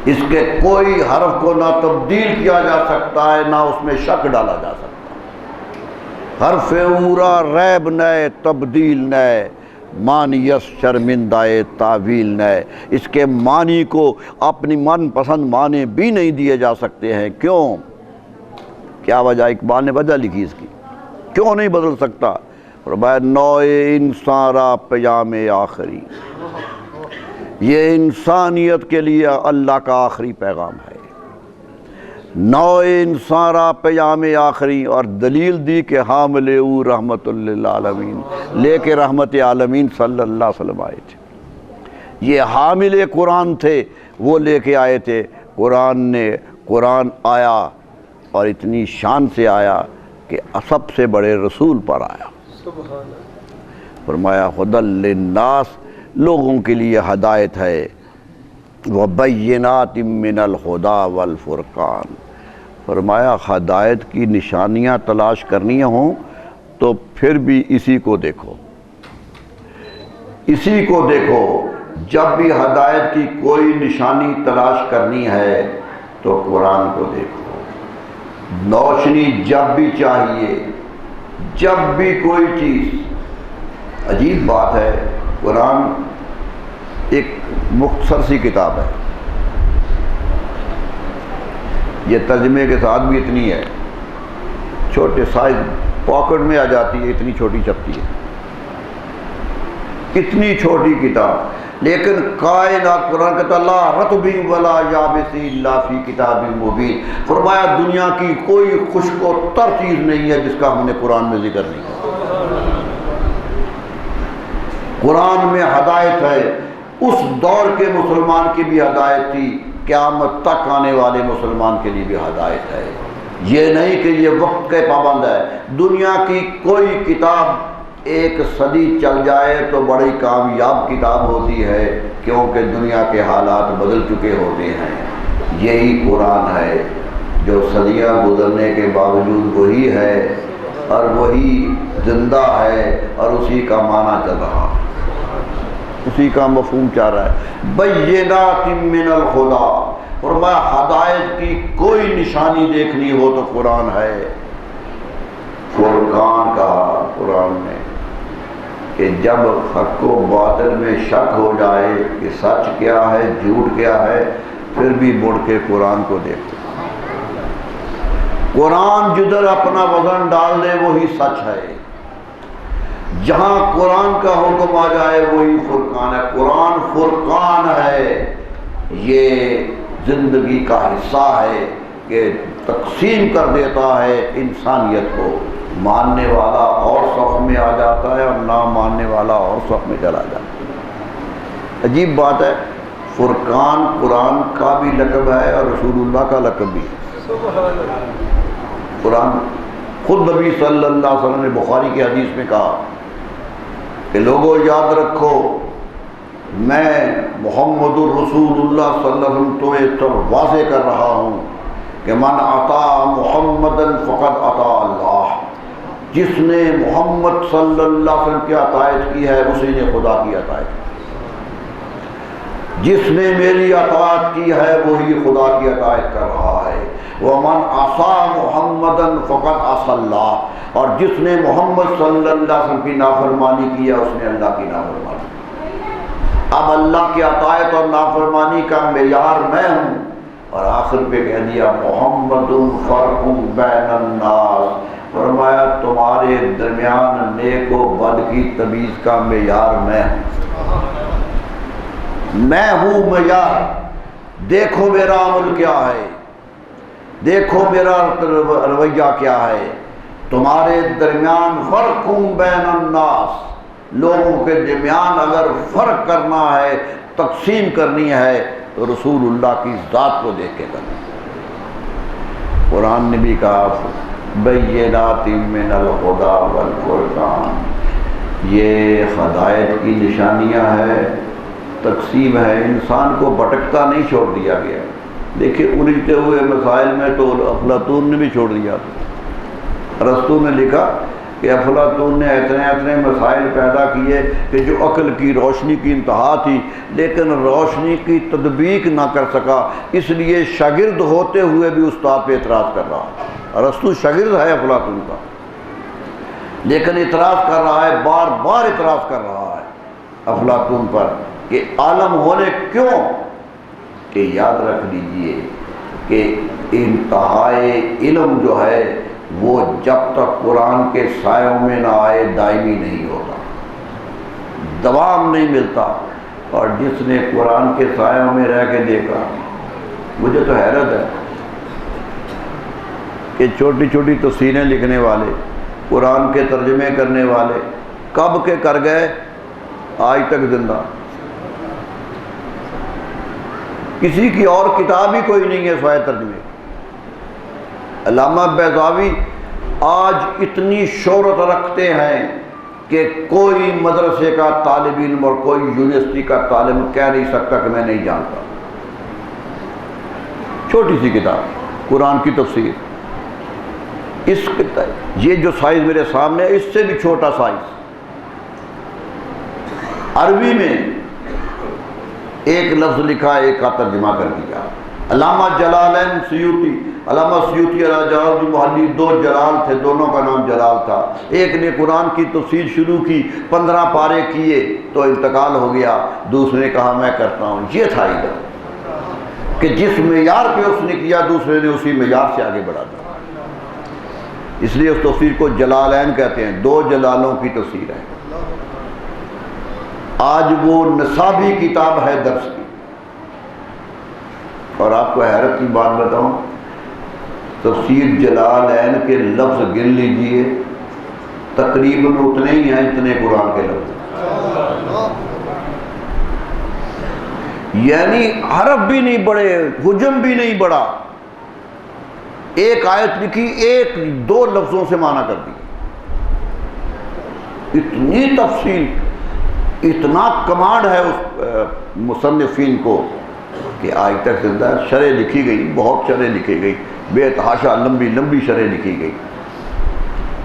[SPEAKER 2] اس کے کوئی حرف کو نہ تبدیل کیا جا سکتا ہے نہ اس میں شک ڈالا جا سکتا۔ حرف اورا ریب نئے تبدیل نئے، معنیس شرمندہ تعویل نئے، اس کے معنی کو اپنی من پسند معنی بھی نہیں دیے جا سکتے ہیں۔ کیوں؟ کیا وجہ؟ اقبال نے وجہ لکھی اس کی، کیوں نہیں بدل سکتا؟ فرمایا نوع انسان را پیام آخری، یہ انسانیت کے لیے اللہ کا آخری پیغام ہے، نوع انسان را پیام آخری، اور دلیل دی کہ حامل او رحمت للعالمین، لے کے رحمت عالمین صلی اللہ علیہ وسلم آئے تھے، یہ حامل قرآن تھے، وہ لے کے آئے تھے۔ قرآن آیا اور اتنی شان سے آیا کہ سب سے بڑے رسول پر آیا۔ فرمایا ہدی للناس، لوگوں کے لیے ہدایت ہے، وبینات من الہدی والفرقان۔ فرمایا ہدایت کی نشانیاں تلاش کرنی ہوں تو پھر بھی اسی کو دیکھو، اسی کو دیکھو۔ جب بھی ہدایت کی کوئی نشانی تلاش کرنی ہے تو قرآن کو دیکھو۔ روشنی جب بھی چاہیے، جب بھی کوئی چیز، عجیب بات ہے، قرآن ایک مختصر سی کتاب ہے، یہ ترجمے کے ساتھ بھی اتنی ہے، چھوٹے سائز پاکٹ میں آ جاتی ہے، اتنی چھوٹی چھپتی ہے، اتنی چھوٹی کتاب، لیکن کائنات قرآن کہتا لا رطب ولا یابس الا فی کتاب مبین۔ فرمایا دنیا کی کوئی خشک و تر چیز نہیں ہے جس کا ہم نے قرآن میں ذکر نہیں کیا۔ قرآن میں ہدایت ہے، اس دور کے مسلمان کی بھی ہدایت تھی، قیامت تک آنے والے مسلمان کے لیے بھی ہدایت ہے۔ یہ نہیں کہ یہ وقت کے پابند ہے، دنیا کی کوئی کتاب ایک صدی چل جائے تو بڑی کامیاب کتاب ہوتی ہے، کیونکہ دنیا کے حالات بدل چکے ہوتے ہیں۔ یہی قرآن ہے جو صدیاں گزرنے کے باوجود وہی ہے اور وہی زندہ ہے اور اسی کا معنی چل رہا ہے، اسی کا مفہوم چاہ رہا ہے۔ بینات من الخدا، فرمایا ہدایت کی کوئی نشانی دیکھنی ہو تو قرآن ہے۔ فرقان کہا قرآن میں کہ جب حق و باطل میں شک ہو جائے کہ سچ کیا ہے جھوٹ کیا ہے، پھر بھی مڑ کے قرآن کو دیکھو۔ قرآن جدھر اپنا وزن ڈال دے وہی سچ ہے، جہاں قرآن کا حکم آ جائے وہی فرقان ہے۔ قرآن فرقان ہے، یہ زندگی کا حصہ ہے کہ تقسیم کر دیتا ہے انسانیت کو، ماننے والا اور صف میں آ جاتا ہے اور نہ ماننے والا اور صف میں چلا جاتا ہے۔ عجیب بات ہے، فرقان قرآن کا بھی لقب ہے اور رسول اللہ کا لقب بھی ہے۔ قرآن خود نبی صلی اللہ علیہ وسلم نے بخاری کی حدیث میں کہا کہ لوگوں یاد رکھو، میں محمد الرسول اللہ صلی اللہ علیہ وسلم تمہیں واضح کر رہا ہوں کہ من اطاع محمدا فقد اطاع اللہ، جس نے محمد صلی اللہ علیہ وسلم کی اطاعت کی ہے اسی نے خدا کی اطاعت کی، جس نے میری اطاعت کی ہے وہی خدا کی اطاعت کر رہا ہے۔ ومن عصى محمدا فقد عصى اللہ، اور جس نے محمد صلی اللہ علیہ وسلم کی نافرمانی کی ہے اس نے اللہ کی نافرمانی کی۔ اب اللہ کی اطاعت اور نافرمانی کا معیار میں ہوں، اور آخر پہ کہہ دیا محمد فرق بین الناس، فرمایا تمہارے درمیان نیک و بد کی تمیز کا معیار میں ہوں معیار۔ دیکھو میرا عمل کیا ہے، دیکھو میرا رویہ کیا ہے۔ تمہارے درمیان فرق بین الناس، لوگوں کے درمیان اگر فرق کرنا ہے، تقسیم کرنی ہے تو رسول اللہ کی ذات کو دیکھ کے کرنا۔ قرآن نے بھی کہا بینات من الہدی والفرقان، یہ ہدایت کی نشانیاں ہیں، تقسیم ہے، انسان کو بھٹکتا نہیں چھوڑ دیا گیا۔ دیکھیں الجھتے ہوئے مسائل میں تو افلاطون نے بھی چھوڑ دیا تھا۔ ارسطو نے لکھا کہ افلاطون نے اتنے مسائل پیدا کیے کہ جو عقل کی روشنی کی انتہا تھی، لیکن روشنی کی تطبیق نہ کر سکا، اس لیے شاگرد ہوتے ہوئے بھی استاد پہ اعتراض کر رہا ہے۔ ارسطو شاگرد ہے افلاطون کا، لیکن اعتراض کر رہا ہے، بار بار اعتراض کر رہا ہے افلاطون پر کہ عالم ہونے کیوں، کہ یاد رکھ لیجئے کہ انتہائے علم جو ہے وہ جب تک قرآن کے سایوں میں نہ آئے دائمی نہیں ہوتا، دوام نہیں ملتا۔ اور جس نے قرآن کے سایوں میں رہ کے دیکھا، مجھے تو حیرت ہے کہ چھوٹی چھوٹی تفسیریں لکھنے والے، قرآن کے ترجمے کرنے والے کب کے کر گئے، آج تک زندہ، کسی کی اور کتاب ہی کوئی نہیں ہے سوائے ترجمے۔ علامہ بیضاوی آج اتنی شہرت رکھتے ہیں کہ کوئی مدرسے کا طالب علم اور کوئی یونیورسٹی کا طالب کہہ نہیں سکتا کہ میں نہیں جانتا۔ چھوٹی سی کتاب قرآن کی تفسیر، اس یہ جو سائز میرے سامنے ہے اس سے بھی چھوٹا سائز، عربی میں ایک لفظ لکھا، ایک کا ترجمہ کر دیا۔ علامہ جلالین سیوطی، علامہ سیوطی علیہ جلال محلی، دو جلال تھے، دونوں کا نام جلال تھا۔ ایک نے قرآن کی تفسیر شروع کی، 15 پارے کیے تو انتقال ہو گیا، دوسرے نے کہا میں کرتا ہوں۔ یہ تھا ادھر کہ جس معیار پہ اس نے کیا دوسرے نے اسی معیار سے آگے بڑھا دیا، اس لیے اس تفسیر کو جلالین کہتے ہیں، دو جلالوں کی تفسیر ہے۔ آج وہ نصابی کتاب ہے درس کی، اور آپ کو حیرت کی بات بتاؤں، تفسیر جلالین کے لفظ گن لیجئے، تقریباً اتنے ہی ہیں اتنے قرآن کے لفظ۔ یعنی حرف بھی نہیں بڑھے، حجم بھی نہیں بڑھا، ایک آیت لکھی، ایک دو لفظوں سے معنی کر دی، اتنی تفصیل، اتنا کمانڈ ہے اس مصنفین کو کہ آج تک زندہ ہے۔ شرح لکھی گئی، بہت شرح لکھی گئی، بے تحاشا لمبی لمبی شرح لکھی گئی،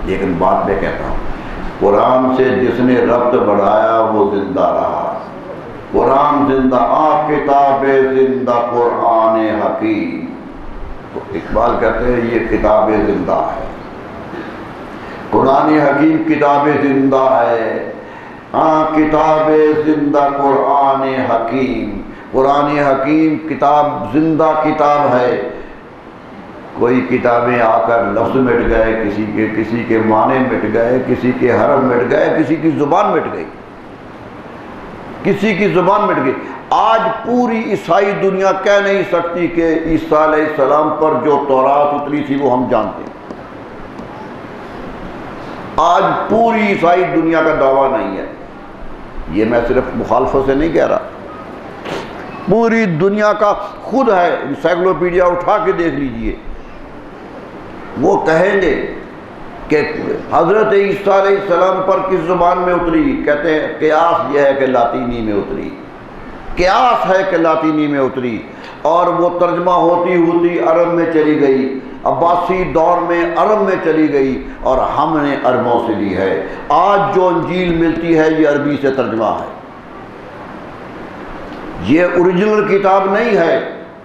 [SPEAKER 2] لیکن بات میں کہتا ہوں قرآن سے جس نے ربط بڑھایا وہ زندہ رہا۔ قرآن زندہ، کتاب زندہ قرآن حکیم، تو اقبال کہتے ہیں یہ کتاب زندہ ہے، قرآن حکیم کتاب زندہ ہے، کتاب زندہ قرآن حکیم، قرآن حکیم کتاب زندہ کتاب ہے۔ کوئی کتابیں آ کر لفظ مٹ گئے، کسی کے معنی مٹ گئے، کسی کے حرف مٹ گئے، کسی کی زبان مٹ گئی، کسی کی زبان مٹ گئی۔ آج پوری عیسائی دنیا کہہ نہیں سکتی کہ عیسیٰ علیہ السلام پر جو تورات اتری تھی وہ ہم جانتے ہیں۔ آج پوری عیسائی دنیا کا دعویٰ نہیں ہے، یہ میں صرف مخالفوں سے نہیں کہہ رہا، پوری دنیا کا خود ہے، انسائکلوپیڈیا اٹھا کے دیکھ لیجئے، وہ کہیں گے کہ حضرت عیسیٰ علیہ السلام پر کس زبان میں اتری، کہتے ہیں قیاس یہ ہے کہ لاطینی میں اتری، قیاس ہے کہ لاطینی میں اتری، اور وہ ترجمہ ہوتی ہوتی عرب میں چلی گئی، عباسی دور میں عرب میں چلی گئی، اور ہم نے عربوں سے لی ہے۔ آج جو انجیل ملتی ہے یہ عربی سے ترجمہ ہے، یہ اوریجنل کتاب نہیں ہے،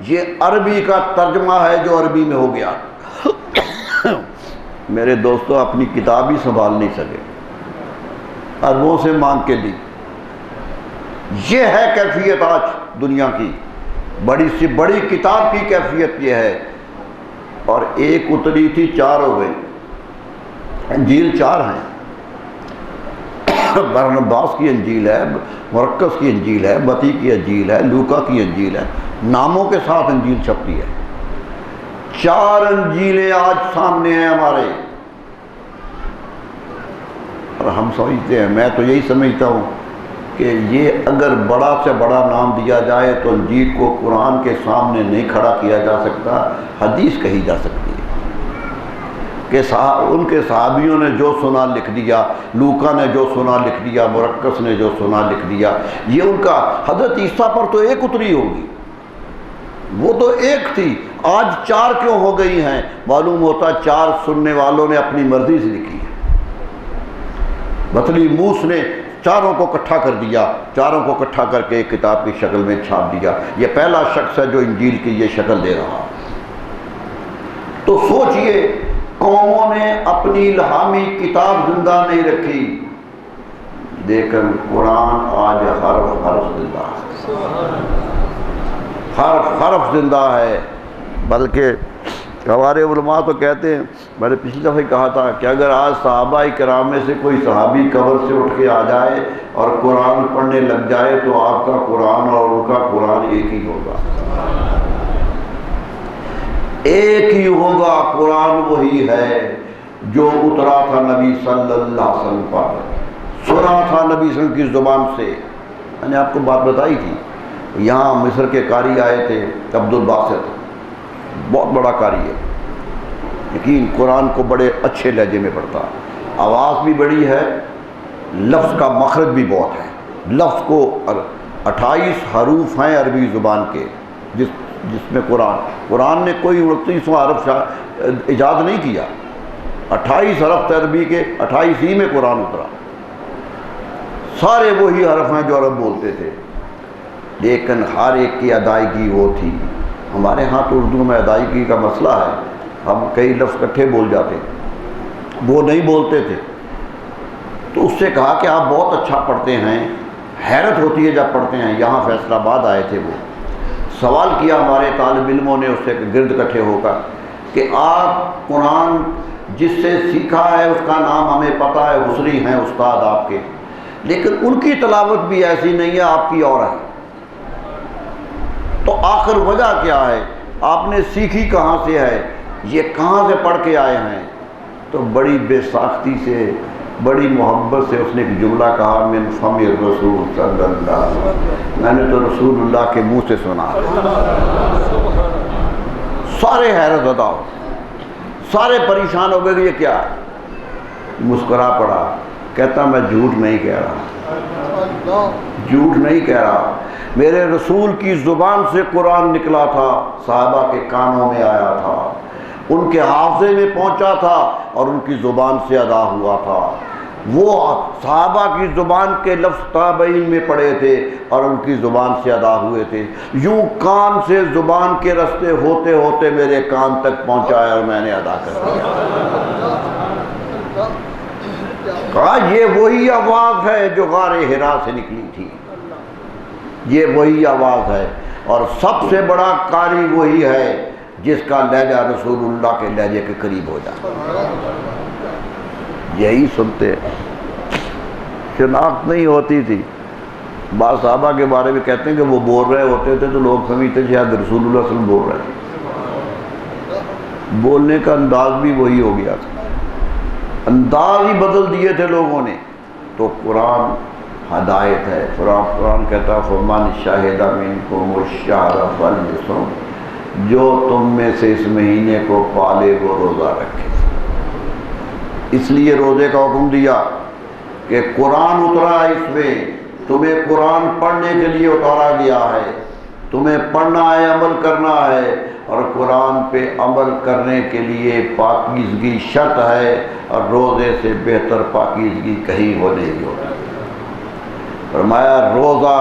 [SPEAKER 2] یہ عربی کا ترجمہ ہے جو عربی میں ہو گیا۔ میرے دوستو اپنی کتاب ہی سنبھال نہیں سکے، عربوں سے مانگ کے لی۔ یہ ہے کیفیت آج دنیا کی، بڑی سی بڑی کتاب کی کیفیت یہ ہے، اور ایک اتری تھی چار ہو گئی، انجیل چار ہیں، برنباس کی انجیل ہے، مرکز کی انجیل ہے، متی کی انجیل ہے، لوکا کی انجیل ہے، ناموں کے ساتھ انجیل چھپتی ہے، چار انجیلیں آج سامنے ہیں ہمارے، اور ہم سمجھتے ہیں، میں تو یہی سمجھتا ہوں کہ یہ اگر بڑا سے بڑا نام دیا جائے تو انجیل کو قرآن کے سامنے نہیں کھڑا کیا جا سکتا، حدیث کہی جا سکتی ہے کہ ان کے صحابیوں نے جو سنا لکھ دیا، لوکا نے جو سنا لکھ دیا، مرکز نے جو سنا لکھ دیا، یہ ان کا۔ حضرت عیسیٰ پر تو ایک اتری ہوگی، وہ تو ایک تھی، آج چار کیوں ہو گئی ہیں؟ معلوم ہوتا چار سننے والوں نے اپنی مرضی سے لکھی ہے، بطلی موس نے چاروں کو اکٹھا کر دیا، چاروں کو اکٹھا کر کے ایک کتاب کی شکل میں چھاپ دیا۔ یہ پہلا شخص ہے جو انجیل کی یہ شکل دے رہا۔ تو سوچئے قوموں نے اپنی الہامی کتاب زندہ نہیں رکھی، لیکن قرآن آج حرف حرف زندہ ہے، حرف حرف زندہ ہے۔ بلکہ ہمارے علماء تو کہتے ہیں، میں نے پچھلی دفعہ کہا تھا کہ اگر آج صحابہ کرام میں سے کوئی صحابی قبر سے اٹھ کے آ جائے اور قرآن پڑھنے لگ جائے تو آپ کا قرآن اور ان کا قرآن ایک ہی ہوگا، ایک ہی ہوگا۔ قرآن وہی ہے جو اترا تھا نبی صلی اللہ علیہ وسلم پر، سنا تھا نبی صلی اللہ علیہ وسلم کی زبان سے۔ میں نے آپ کو بات بتائی تھی، یہاں مصر کے قاری آئے تھے، عبد الباسط، بہت بڑا قاری ہے، لیکن قرآن کو بڑے اچھے لہجے میں پڑھتا، آواز بھی بڑی ہے، لفظ کا مخرج بھی بہت ہے۔ لفظ کو 28 حروف ہیں عربی زبان کے، جس میں قرآن نے کوئی 29واں حرف ایجاد نہیں کیا، 28 حرف عربی کے، 28 ہی میں قرآن اترا، سارے وہی حرف ہیں جو عرب بولتے تھے، لیکن ہر ایک کی ادائیگی وہ تھی۔ ہمارے ہاں تو اردو میں ادائیگی کا مسئلہ ہے، ہم کئی لفظ اکٹھے بول جاتے، وہ نہیں بولتے تھے۔ تو اس سے کہا کہ آپ بہت اچھا پڑھتے ہیں، حیرت ہوتی ہے جب پڑھتے ہیں۔ یہاں فیصل آباد آئے تھے، وہ سوال کیا ہمارے طالب علموں نے اس سے گرد اکٹھے ہو کر کہ آپ قرآن جس سے سیکھا ہے اس کا نام ہمیں پتہ ہے، حسری ہیں استاد آپ کے، لیکن ان کی تلاوت بھی ایسی نہیں ہے، آپ کی اور ہے، تو آخر وجہ کیا ہے؟ آپ نے سیکھی کہاں سے ہے؟ یہ کہاں سے پڑھ کے آئے ہیں؟ تو بڑی بے ساختی سے بڑی محبت سے اس نے ایک جملہ کہا، من فم رسول صلی اللہ علیہ وسلم، میں نے تو رسول اللہ کے منہ سے سنا۔ سارے حیرت زدہ ہو، سارے پریشان ہو گئے کہ یہ کیا ہے؟ مسکرا پڑا، کہتا میں جھوٹ نہیں کہہ رہا، جھوٹ نہیں کہہ رہا، میرے رسول کی زبان سے قرآن نکلا تھا، صحابہ کے کانوں میں آیا تھا، ان کے حافظے میں پہنچا تھا اور ان کی زبان سے ادا ہوا تھا۔ وہ صحابہ کی زبان کے لفظ تابعین میں پڑے تھے اور ان کی زبان سے ادا ہوئے تھے، یوں کان سے زبان کے رستے ہوتے ہوتے میرے کان تک پہنچایا اور میں نے ادا کر دیا۔ کہا یہ وہی آواز ہے جو غار حرا سے نکلی تھی، یہ وہی آواز ہے، اور سب سے بڑا قاری وہی ہے جس کا لہجہ رسول اللہ کے لہجے کے قریب ہو جائے۔ یہی سنتے، شناخت نہیں ہوتی تھی۔ بعض صحابہ کے بارے میں کہتے ہیں کہ وہ بول رہے ہوتے تھے تو لوگ سمجھتے شاید رسول اللہ صلی اللہ علیہ وسلم بول رہے تھے، بولنے کا انداز بھی وہی ہو گیا تھا، انداز ہی بدل دیے تھے لوگوں نے۔ تو قرآن ہدایت ہے، قرآن کہتا ہے فمن شہد منکم الشہر فلیصم، جو تم میں سے اس مہینے کو پالے وہ روزہ رکھے۔ اس لیے روزے کا حکم دیا کہ قرآن اترا اس میں، تمہیں قرآن پڑھنے کے لیے اتارا گیا ہے، تمہیں پڑھنا ہے، عمل کرنا ہے، اور قرآن پہ عمل کرنے کے لیے پاکیزگی شرط ہے، اور روزے سے بہتر پاکیزگی کہیں ہو نہیں ہوتی۔ فرمایا روزہ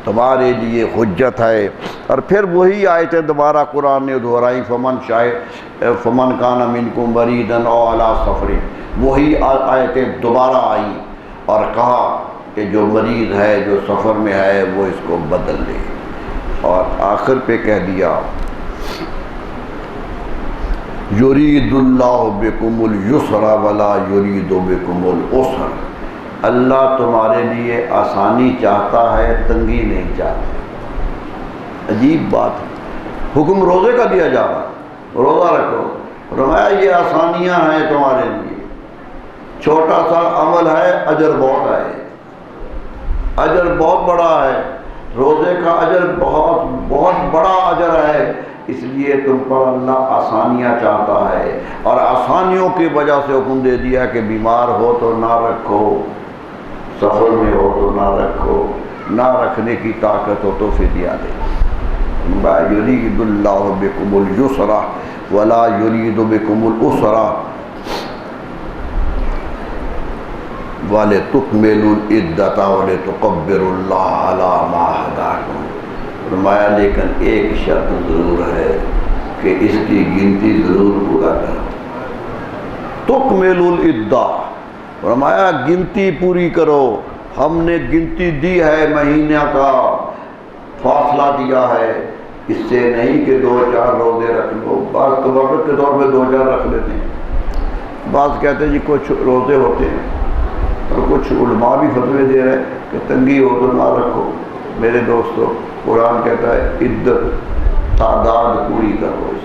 [SPEAKER 2] تمہارے لیے حجت ہے، اور پھر وہی آیتیں دوبارہ قرآن نے دہرائی، فمن کان منکم مریضا او علی سفر، وہی آیتیں دوبارہ آئی اور کہا کہ جو مریض ہے، جو سفر میں ہے، وہ اس کو بدل لے، اور آخر پہ کہہ دیا یرید اللہ بکم الیسر ولا یرید بکم العسر، اللہ تمہارے لیے آسانی چاہتا ہے، تنگی نہیں چاہتا۔ عجیب بات ہے، حکم روزے کا دیا جا رہا ہے، روزہ رکھو، فرمایا یہ آسانیاں ہیں تمہارے لیے، چھوٹا سا عمل ہے، اجر بہت ہے، اجر بہت بڑا ہے، روزے کا اجر بہت بہت بڑا اجر ہے، اس لیے تم پر اللہ آسانیاں چاہتا ہے، اور آسانیوں کی وجہ سے حکم دے دیا کہ بیمار ہو تو نہ رکھو، سفر میں ہو تو نہ رکھو، نہ رکھنے کی طاقت ہو تو فدیہ دے۔ یرید اللہ بکم الیسر ولا یرید بکم العسر وَلِتُكْمِلُوا الْعِدَّةَ وَلِتُكَبِّرُوا اللَّهَ عَلَىٰ مَا هَدَاكُمْ، فرمایا لیکن ایک شرط ضرور ہے کہ اس کی گنتی ضرور پورا کرو۔ تُكْمِلُوا الْعِدَّةَ، فرمایا گنتی پوری کرو، ہم نے گنتی دی ہے، مہینہ کا فاصلہ دیا ہے، اس سے نہیں کہ 2-4 روزے رکھ لو، بعض تبرک کے طور پہ 2-4 رکھ لیتے ہیں، بعض کہتے ہیں جی کچھ روزے ہوتے ہیں، اور کچھ علماء بھی فتوے دے رہے ہیں کہ تنگی ہو تو نہ رکھو۔ میرے دوستو، قرآن کہتا ہے عدت، تعداد پوری کرو اس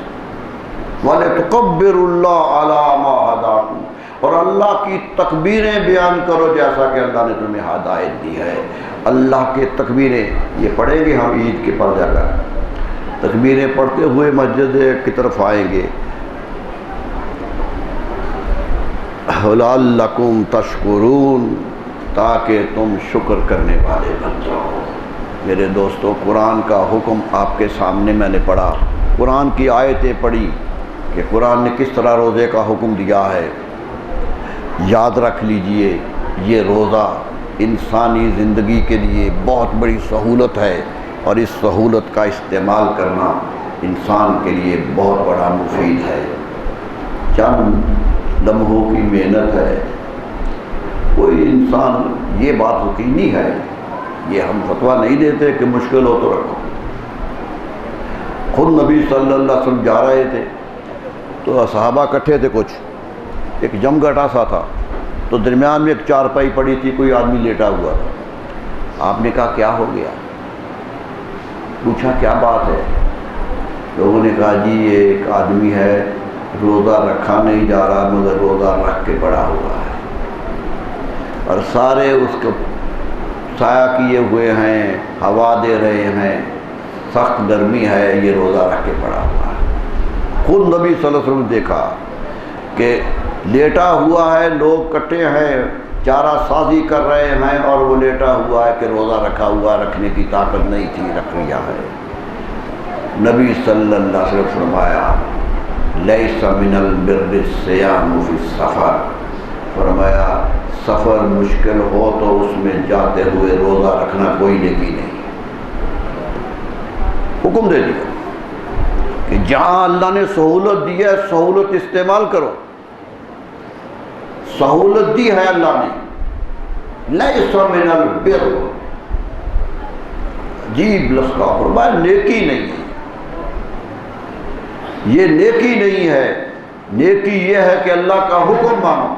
[SPEAKER 2] وَلِتُكَبِّرُوا اللَّهَ عَلَىٰ مَا هَدَاكُمْ، اور اللہ کی تکبیریں بیان کرو جیسا کہ اللہ نے تمہیں ہدایت دی ہے۔ اللہ کے تکبیریں یہ پڑھیں گے ہم عید کے پر جا کر، تکبیریں پڑھتے ہوئے مسجد کی طرف آئیں گے، لَعَلَّكُمْ تَشْكُرُونَ، تاکہ تم شکر کرنے والے بن جاؤ۔ میرے دوستو، قرآن کا حکم آپ کے سامنے میں نے پڑھا، قرآن کی آیتیں پڑھی کہ قرآن نے کس طرح روزے کا حکم دیا ہے۔ یاد رکھ لیجئے، یہ روزہ انسانی زندگی کے لیے بہت بڑی سہولت ہے، اور اس سہولت کا استعمال کرنا انسان کے لیے بہت بڑا مفید ہے۔ چند لمحوں کی محنت ہے، کوئی انسان، یہ بات یقینی ہے، یہ ہم فتویٰ نہیں دیتے کہ مشکل ہو تو رکھو۔ خود نبی صلی اللہ علیہ وسلم جا رہے تھے تو صحابہ اکٹھے تھے، کچھ ایک جمگٹا سا تھا، تو درمیان میں ایک چارپائی پڑی تھی، کوئی آدمی لیٹا ہوا تھا۔ آپ نے کہا کیا ہو گیا؟ پوچھا کیا بات ہے؟ لوگوں نے کہا جی یہ ایک آدمی ہے، روزہ رکھا نہیں جا رہا مگر روزہ رکھ کے پڑا ہوا ہے۔ اور سارے اس کو سایہ کیے ہوئے ہیں، ہوا دے رہے ہیں، سخت گرمی ہے، یہ روزہ رکھ کے پڑا ہوا ہے۔ خود نبی صلی اللہ علیہ وسلم نے دیکھا کہ لیٹا ہوا ہے، لوگ کٹے ہیں، چارہ سازی کر رہے ہیں، اور وہ لیٹا ہوا ہے کہ روزہ رکھا ہوا، رکھنے کی طاقت نہیں تھی، رکھ لیا ہے۔ نبی صلی اللہ علیہ وسلم فرمایا لیس من البر الصیام فی السفر، فرمایا سفر مشکل ہو تو اس میں جاتے ہوئے روزہ رکھنا کوئی نیکی نہیں۔ حکم دے دیا کہ جہاں اللہ نے سہولت دی ہے سہولت استعمال کرو، سہولت دی ہے اللہ نے۔ لیس من البر، عجیب لفظ کا فرمایا نیکی نہیں ہے، یہ نیکی نہیں ہے، نیکی یہ ہے کہ اللہ کا حکم مانو۔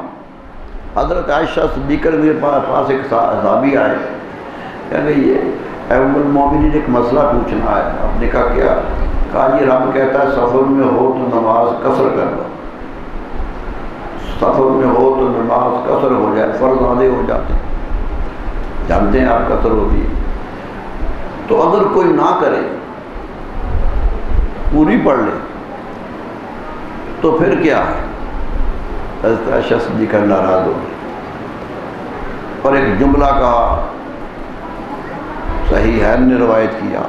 [SPEAKER 2] حضرت عائشہ صدیقہ میرے پاس ایک صحابی آئے، کہنے یہ ام المومنین ایک مسئلہ پوچھنا ہے۔ آپ نے کہا کیا؟ کہا یہ رب کہتا ہے سفر میں ہو تو نماز قصر کر لو، سفر میں ہو تو نماز قصر ہو جائے، فرض آدھے ہو جاتے ہیں، جانتے ہیں آپ قصر ہوتی ہے۔ تو اگر کوئی نہ کرے پوری پڑھ لے تو پھر کیا ہے؟ حضرت عائشہ صدیقہ ناراض ہو گئی اور ایک جملہ کہا، صحیح ہے نے روایت کیا،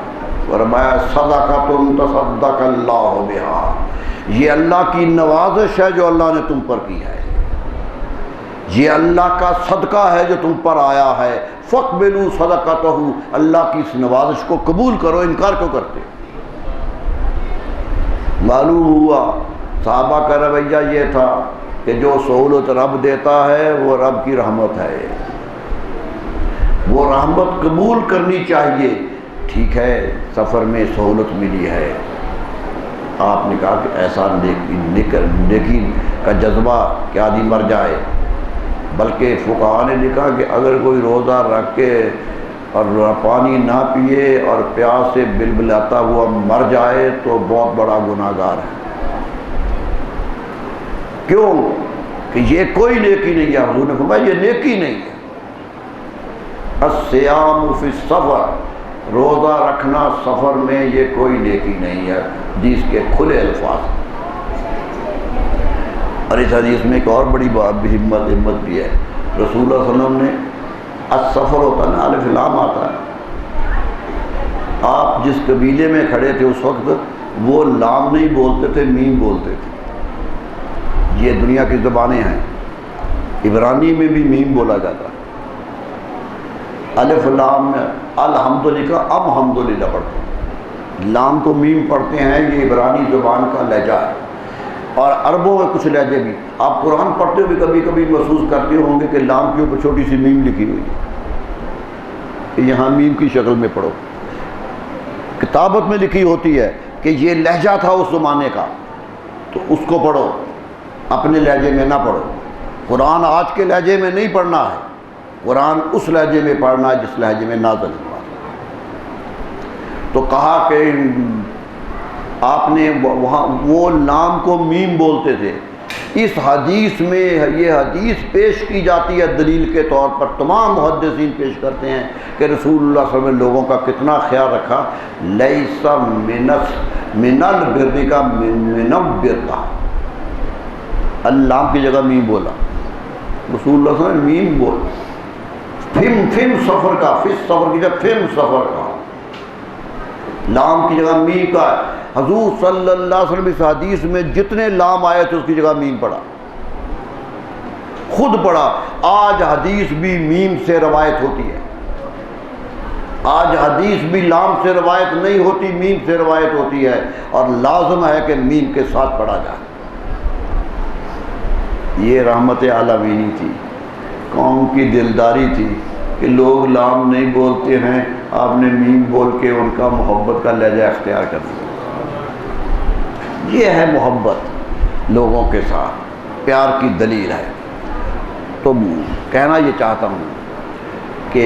[SPEAKER 2] فرمایا صدقۃ تصدق اللہ بہا، یہ اللہ کی نوازش ہے جو اللہ نے تم پر کی ہے، یہ اللہ کا صدقہ ہے جو تم پر آیا ہے، فاقبلوا صدقتہ، اللہ کی اس نوازش کو قبول کرو، انکار کیوں کرتے؟ معلوم ہوا صحابہ کا رویہ یہ تھا کہ جو سہولت رب دیتا ہے وہ رب کی رحمت ہے، وہ رحمت قبول کرنی چاہیے۔ ٹھیک ہے سفر میں سہولت ملی ہے، آپ نے کہا کہ ایسا نیکی کا جذبہ کہ آدمی مر جائے، بلکہ فقہاء نے لکھا کہ اگر کوئی روزہ رکھ کے اور پانی نہ پیے اور پیاس سے بلبلاتا ہوا مر جائے تو بہت بڑا گناہ گار ہے۔ کیوں؟ کہ یہ کوئی نیکی نہیں ہے، حضور نے فرمایا یہ نیکی نہیں ہے۔ الصیام فی السفر، روزہ رکھنا سفر میں یہ کوئی نیکی نہیں ہے، حدیث کے کھلے الفاظ۔ اور اس حدیث میں ایک اور بڑی بات بھی ہمت بھی ہے، رسول اللہ صلی اللہ علیہ وسلم نے السفر ہوتا نا، الف لام آتا ہے، آپ جس قبیلے میں کھڑے تھے اس وقت وہ لام نہیں بولتے تھے، میم بولتے تھے۔ یہ دنیا کی زبانیں ہیں، عبرانی میں بھی میم بولا جاتا ہے، الف لام میں الحمدللہ ام حمدللہ پڑھتے ہیں، لام کو میم پڑھتے ہیں، یہ عبرانی زبان کا لہجہ ہے۔ اور عربوں میں کچھ لہجے بھی، آپ قرآن پڑھتے ہوئے کبھی کبھی محسوس کرتے ہوں گے کہ لام کے اوپر چھوٹی سی میم لکھی ہوئی ہے، یہاں میم کی شکل میں پڑھو، کتابت میں لکھی ہوتی ہے کہ یہ لہجہ تھا اس زمانے کا، تو اس کو پڑھو، اپنے لہجے میں نہ پڑھو۔ قرآن آج کے لہجے میں نہیں پڑھنا ہے، قرآن اس لہجے میں پڑھنا ہے جس لہجے میں نازل ہوا۔ تو کہا کہ آپ نے وہاں وہ لام کو میم بولتے تھے۔ اس حدیث میں یہ حدیث پیش کی جاتی ہے دلیل کے طور پر، تمام محدثین پیش کرتے ہیں کہ رسول اللہ صلی اللہ علیہ وسلم نے لوگوں کا کتنا خیال رکھا۔ لیس من البر کا من البر کا، اللام کی جگہ میم بولا، رسول اللہ صلی اللہ علیہ وسلم نے میم بولا۔ فم سفر کا، فس سفر کی جگہ فم سفر کا، لام کی جگہ میم کا۔ حضور صلی اللہ علیہ وسلم اس حدیث میں جتنے لام آئے تھے اس کی جگہ میم پڑھا، خود پڑھا۔ آج حدیث بھی میم سے روایت ہوتی ہے، آج حدیث بھی لام سے روایت نہیں ہوتی، میم سے روایت ہوتی ہے، اور لازم ہے کہ میم کے ساتھ پڑھا جائے۔ یہ رحمت عالمینی تھی، قوم کی دلداری تھی کہ لوگ لام نہیں بولتے ہیں، آپ نے میم بول کے ان کا محبت کا لہجہ اختیار کر دیا۔ یہ ہے محبت لوگوں کے ساتھ، پیار کی دلیل ہے۔ تو کہنا یہ چاہتا ہوں کہ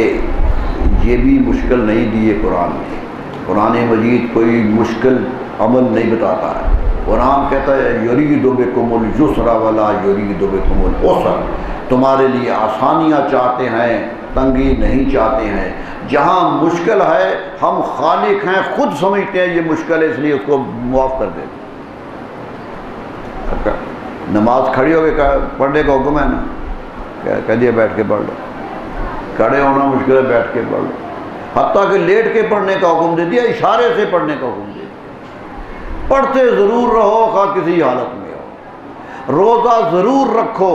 [SPEAKER 2] یہ بھی مشکل نہیں دیے قرآن میں، قرآن مجید کوئی مشکل عمل نہیں بتاتا ہے۔ قرآن کہتا ہے یرید بکم الیسر ولا یرید بکم العسر، تمہارے لیے آسانیاں چاہتے ہیں، تنگی نہیں چاہتے ہیں۔ جہاں مشکل ہے ہم خالق ہیں، خود سمجھتے ہیں یہ مشکل ہے، اس لیے اس کو معاف کر دیتے۔ نماز کھڑی ہو کے پڑھنے کا حکم ہے نا، کہہ دیا بیٹھ کے پڑھ لو، کھڑے ہونا مشکل ہے بیٹھ کے پڑھ لو، حتیٰ کہ لیٹ کے پڑھنے کا حکم دے دیا، اشارے سے پڑھنے کا حکم دے دیا۔ پڑھتے ضرور رہو خواہ کسی حالت میں ہو، روزہ ضرور رکھو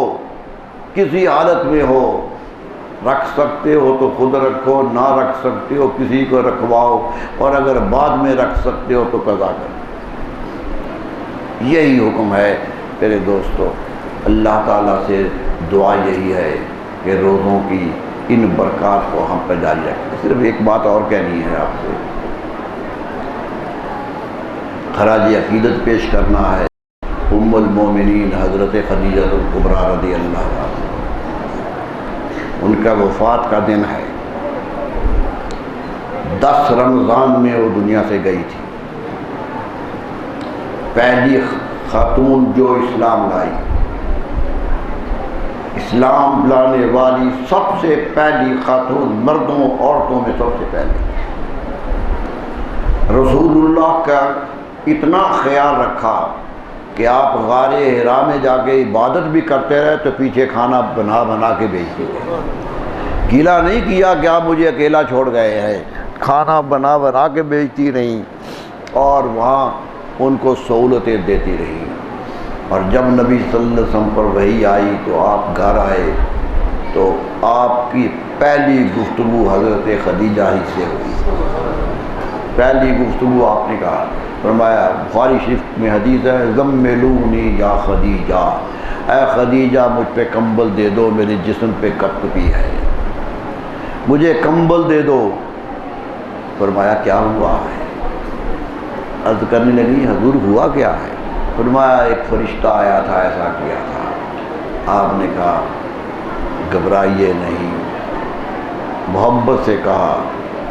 [SPEAKER 2] کسی حالت میں ہو، رکھ سکتے ہو تو خود رکھو، نہ رکھ سکتے ہو کسی کو رکھواؤ، اور اگر بعد میں رکھ سکتے ہو تو قضا کرو۔ یہی حکم ہے میرے دوستو۔ اللہ تعالیٰ سے دعا یہی ہے کہ روزوں کی ان برکات کو ہم پہ جاری رکھیں۔ صرف ایک بات اور کہنی ہے آپ سے، خراج عقیدت پیش کرنا ہے ام المومنین حضرت خدیجہ الکبریٰ رضی اللہ عنہا۔ ان کا وفات کا دن ہے، 10 رمضان میں وہ دنیا سے گئی تھی، پہلی خاتون جو اسلام لائی، اسلام لانے والی سب سے پہلی خاتون، مردوں عورتوں میں سب سے پہلے۔ رسول اللہ کا اتنا خیال رکھا کہ آپ غار حرا میں جا کے عبادت بھی کرتے رہے تو پیچھے کھانا بنا بنا کے بھیجتے رہے، گیلا نہیں کیا کہ آپ مجھے اکیلا چھوڑ گئے ہیں، کھانا بنا بنا کے بھیجتی رہیں اور وہاں ان کو سہولتیں دیتی رہی۔ اور جب نبی صلی اللہ علیہ وسلم پر وحی آئی تو آپ گھر آئے تو آپ کی پہلی گفتگو حضرت خدیجہ ہی سے ہوئی۔ پہلی گفتگو آپ نے کہا، فرمایا بخاری شریف میں حدیث ہے، زملونی یا خدیجہ، اے خدیجہ مجھ پہ کمبل دے دو، میرے جسم پہ کپ کپی ہے، مجھے کمبل دے دو۔ فرمایا کیا ہوا ہے؟ عرض کرنے لگی حضور ہوا کیا ہے؟ فرمایا ایک فرشتہ آیا تھا، ایسا کیا تھا۔ آپ نے کہا گھبرائیے نہیں، محبت سے کہا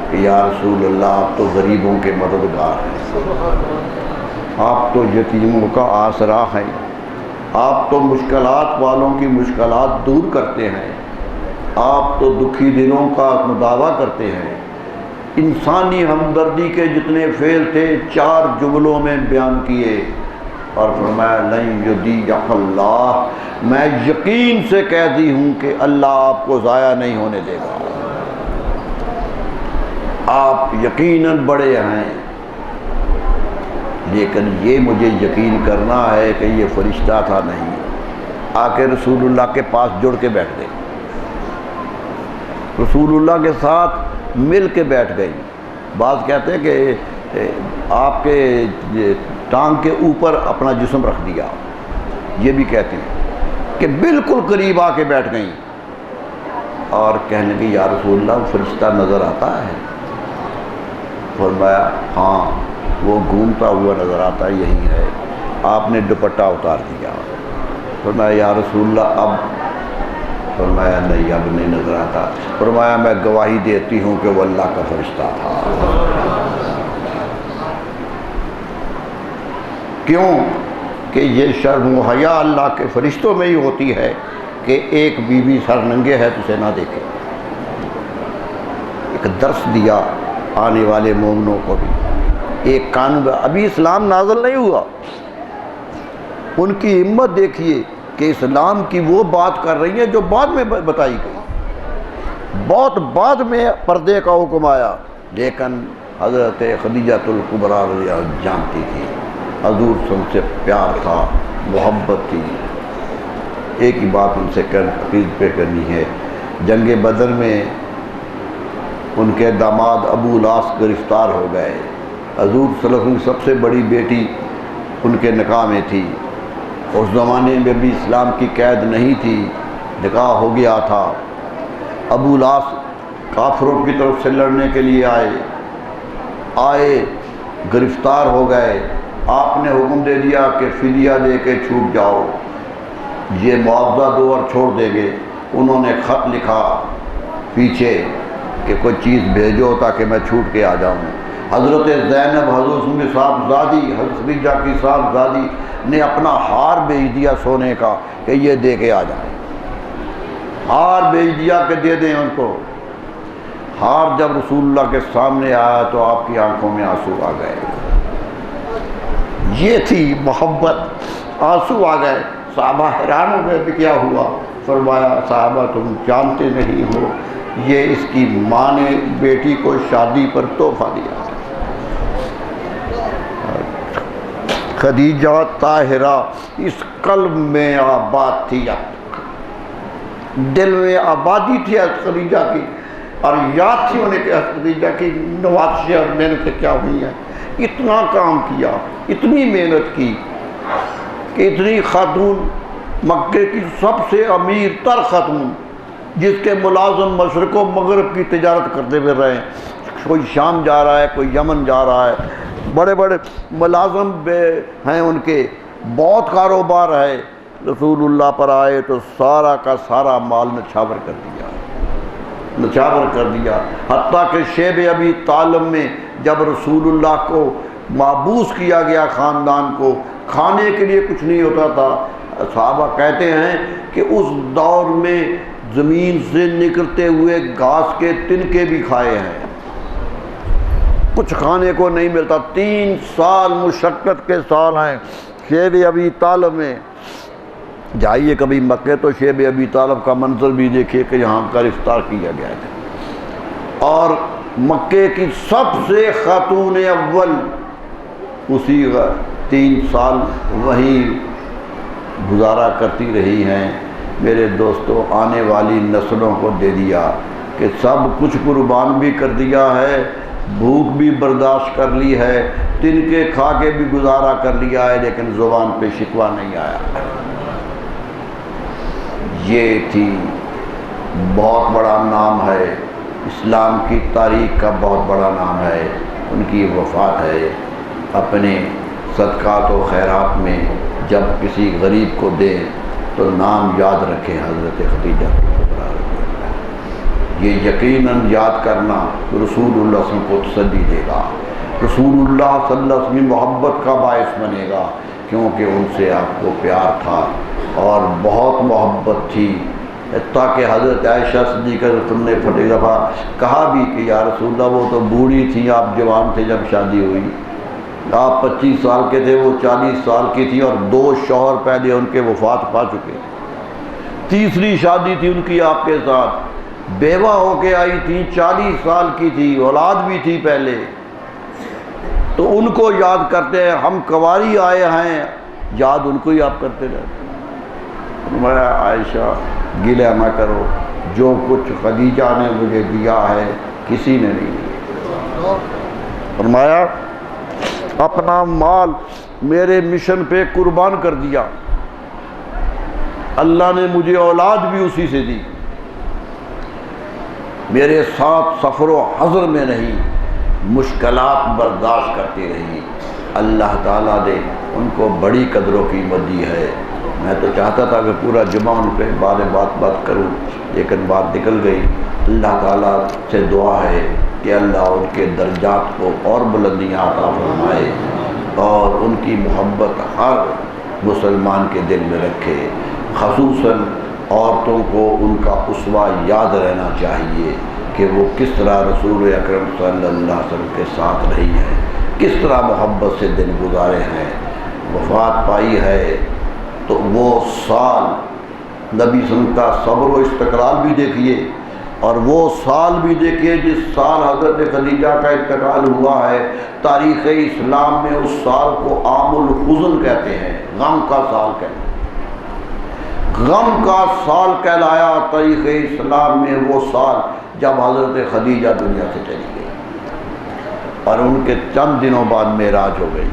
[SPEAKER 2] کہ یا رسول اللہ آپ تو غریبوں کے مددگار ہیں، آپ تو یتیموں کا آسرا ہیں، آپ تو مشکلات والوں کی مشکلات دور کرتے ہیں، آپ تو دکھی دلوں کا مداوع کرتے ہیں۔ انسانی ہمدردی کے جتنے فعل تھے 4 جملوں میں بیان کیے اور فرمایا لن یضیع اللہ، میں یقین سے کہتی ہوں کہ اللہ آپ کو ضائع نہیں ہونے دے گا، آپ یقیناً بڑے ہیں، لیکن یہ مجھے یقین کرنا ہے کہ یہ فرشتہ تھا نہیں۔ آ کے رسول اللہ کے پاس جڑ کے بیٹھ گئی، رسول اللہ کے ساتھ مل کے بیٹھ گئی۔ بعض کہتے ہیں کہ آپ کے ٹانگ کے اوپر اپنا جسم رکھ دیا، یہ بھی کہتے ہیں کہ بالکل قریب آ کے بیٹھ گئیں اور کہنے لگی یا رسول اللہ فرشتہ نظر آتا ہے؟ فرمایا ہاں وہ گھومتا ہوا نظر آتا ہے، یہی ہے۔ آپ نے دوپٹہ اتار دیا۔ فرمایا یا رسول اللہ اب؟ فرمایا نہیں اب نہیں نظر آتا۔ فرمایا میں گواہی دیتی ہوں کہ وہ اللہ کا فرشتہ تھا۔ کیوں کہ یہ شرم و حیا اللہ کے فرشتوں میں ہی ہوتی ہے کہ ایک بیوی سر ننگے ہے تو اسے نہ دیکھے۔ ایک درس دیا آنے والے مومنوں کو بھی، ایک قانون، ابھی اسلام نازل نہیں ہوا، ان کی ہمت دیکھیے کہ اسلام کی وہ بات کر رہی ہیں جو بعد میں بتائی گئی، بہت بعد میں پردے کا حکم آیا، لیکن حضرت خدیجہ الکبریٰ رضی اللہ عنہا جانتی تھی، حضور سے ان سے پیار تھا، محبت تھی۔ ایک ہی بات ان سے عقید پہ کرنی ہے، جنگ بدر میں ان کے داماد ابو لاس گرفتار ہو گئے، حضور صلی اللہ علیہ وسلم کی سب سے بڑی بیٹی ان کے نکاح میں تھی، اس زمانے میں بھی اسلام کی قید نہیں تھی، نکاح ہو گیا تھا۔ ابو لاس کافروں کی طرف سے لڑنے کے لیے آئے گرفتار ہو گئے، آپ نے حکم دے دیا کہ فدیہ دے کے چھوٹ جاؤ، یہ معاوضہ دو اور چھوڑ دیں گے۔ انہوں نے خط لکھا پیچھے کہ کوئی چیز بھیجو تاکہ میں چھوٹ کے آ جاؤں۔ حضرت زینب حضرت کی صاحبزادی، حضرت خدیجہ کی صاحبزادی نے اپنا ہار بھیج دیا سونے کا کہ یہ دے کے آ جائیں۔ ہار بھیج دیا کہ دے دیں ان کو۔ ہار جب رسول اللہ کے سامنے آیا تو آپ کی آنکھوں میں آنسو آ گئے۔ یہ تھی محبت، آنسو آ گئے۔ صحابہ حیران ہو گئے کہ کیا ہوا؟ فرمایا صحابہ تم جانتے نہیں ہو، یہ اس کی ماں نے بیٹی کو شادی پر تحفہ دیا۔ خدیجہ طاہرہ اس قلب میں آباد تھی، دل میں آبادی تھی خدیجہ کی، اور یاد تھی انہیں کہ خدیجہ کی نوازشیں اور محنتیں کیا ہوئی ہیں۔ اتنا کام کیا، اتنی محنت کی کہ اتنی خاتون، مکے کی سب سے امیر تر خاتون، جس کے ملازم مشرق و مغرب کی تجارت کرتے ہوئے رہے، کوئی شام جا رہا ہے، کوئی یمن جا رہا ہے، بڑے بڑے ملازم ہیں ان کے، بہت کاروبار ہے۔ رسول اللہ پر آئے تو سارا کا سارا مال نچھاور کر دیا، نچھاور کر دیا، حتیٰ کہ شیب ابی طالب میں جب رسول اللہ کو محبوس کیا گیا، خاندان کو کھانے کے لیے کچھ نہیں ہوتا تھا۔ صحابہ کہتے ہیں کہ اس دور میں زمین سے نکلتے ہوئے گھاس کے تنکے بھی کھائے ہیں، کچھ کھانے کو نہیں ملتا۔ 3 سال مشقت کے سال ہیں شیب ابی طالب میں۔ جائیے کبھی مکے تو شیب ابی طالب کا منظر بھی دیکھیے کہ یہاں کا افطار کیا گیا تھا، اور مکے کی سب سے خاتون اول اسی 3 سال وہیں گزارا کرتی رہی ہیں۔ میرے دوستوں، آنے والی نسلوں کو دے دیا کہ سب کچھ قربان بھی کر دیا ہے، بھوک بھی برداشت کر لی ہے، تنکے کھا کے بھی گزارا کر لیا ہے، لیکن زبان پہ شکوہ نہیں آیا۔ یہ تھی، بہت بڑا نام ہے، اسلام کی تاریخ کا بہت بڑا نام ہے۔ ان کی وفات ہے، اپنے صدقات و خیرات میں جب کسی غریب کو دیں تو نام یاد رکھیں حضرت خدیجہ کبریٰ رضی اللہ۔ یہ یقیناً یاد کرنا رسول اللہ صلی اللہ علیہ وسلم کو تسلی دے گا، رسول اللہ صلی اللہ علیہ وسلم محبت کا باعث بنے گا، کیونکہ ان سے آپ کو پیار تھا اور بہت محبت تھی، حتیٰ کہ حضرت عائشہ صدیقہ نے ایک دفعہ کہا بھی کہ یا رسول اللہ وہ تو بوڑھی تھی، آپ جوان تھے جب شادی ہوئی، آپ 25 سال کے تھے، وہ 40 سال کی تھی، اور 2 شوہر پہلے ان کے وفات پا چکے تھے، تیسری شادی تھی ان کی آپ کے ساتھ، بیوہ ہو کے آئی تھی، 40 سال کی تھی، اولاد بھی تھی پہلے، تو ان کو یاد کرتے ہیں۔ ہم کنواری آئے ہیں، یاد ان کو ہی آپ کرتے رہتے ہیں۔ فرمایا عائشہ گلہ نہ کرو، جو کچھ خدیجہ نے مجھے دیا ہے کسی نے نہیں دیا۔ فرمایا اپنا مال میرے مشن پہ قربان کر دیا، اللہ نے مجھے اولاد بھی اسی سے دی، میرے ساتھ سفر و حضر میں نہیں، مشکلات برداشت کرتی رہی۔ اللہ تعالیٰ نے ان کو بڑی قدر و قیمت دی ہے۔ میں تو چاہتا تھا کہ پورا جمعہ ان پہ بات کروں، لیکن بات نکل گئی۔ اللہ تعالیٰ سے دعا ہے کہ اللہ ان کے درجات کو اور بلندیاں عطا فرمائے، اور ان کی محبت ہر مسلمان کے دل میں رکھے۔ خصوصاً عورتوں کو ان کا اسوہ یاد رہنا چاہیے کہ وہ کس طرح رسول اکرم صلی اللہ علیہ وسلم کے ساتھ رہی ہیں، کس طرح محبت سے دن گزارے ہیں۔ وفات پائی ہے تو وہ سال نبی صلی اللہ علیہ وسلم کا صبر و استقلال بھی دیکھیے، اور وہ سال بھی دیکھیے جس سال حضرت خدیجہ کا انتقال ہوا ہے۔ تاریخ اسلام میں اس سال کو عام الحزن کہتے ہیں، غم کا سال کہتے ہیں، غم کا سال کہلایا تاریخ اسلام میں وہ سال جب حضرت خدیجہ دنیا سے چلی گئی، اور ان کے چند دنوں بعد معراج ہو گئی۔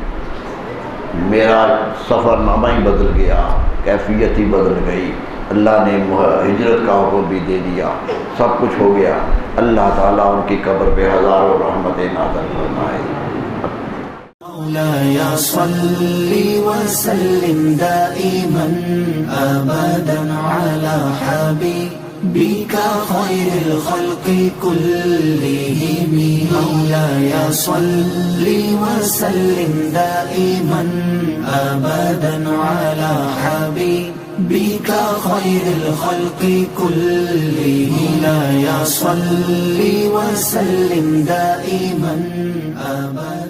[SPEAKER 2] معراج سفر نامہ ہی بدل گیا، کیفیت ہی بدل گئی، اللہ نے ہجرت کا حکم بھی دے دیا، سب کچھ ہو گیا۔ اللہ تعالیٰ ان کی قبر پہ ہزاروں رحمتیں نازل فرمائے۔
[SPEAKER 1] مولاي صل وسلم دائما أبدا على حبيبك خير الخلق كلهم مولاي صل وسلم دائما أبدا على حبيبك بك خير الخلق كلهم يا صل وسلم دائما أبدا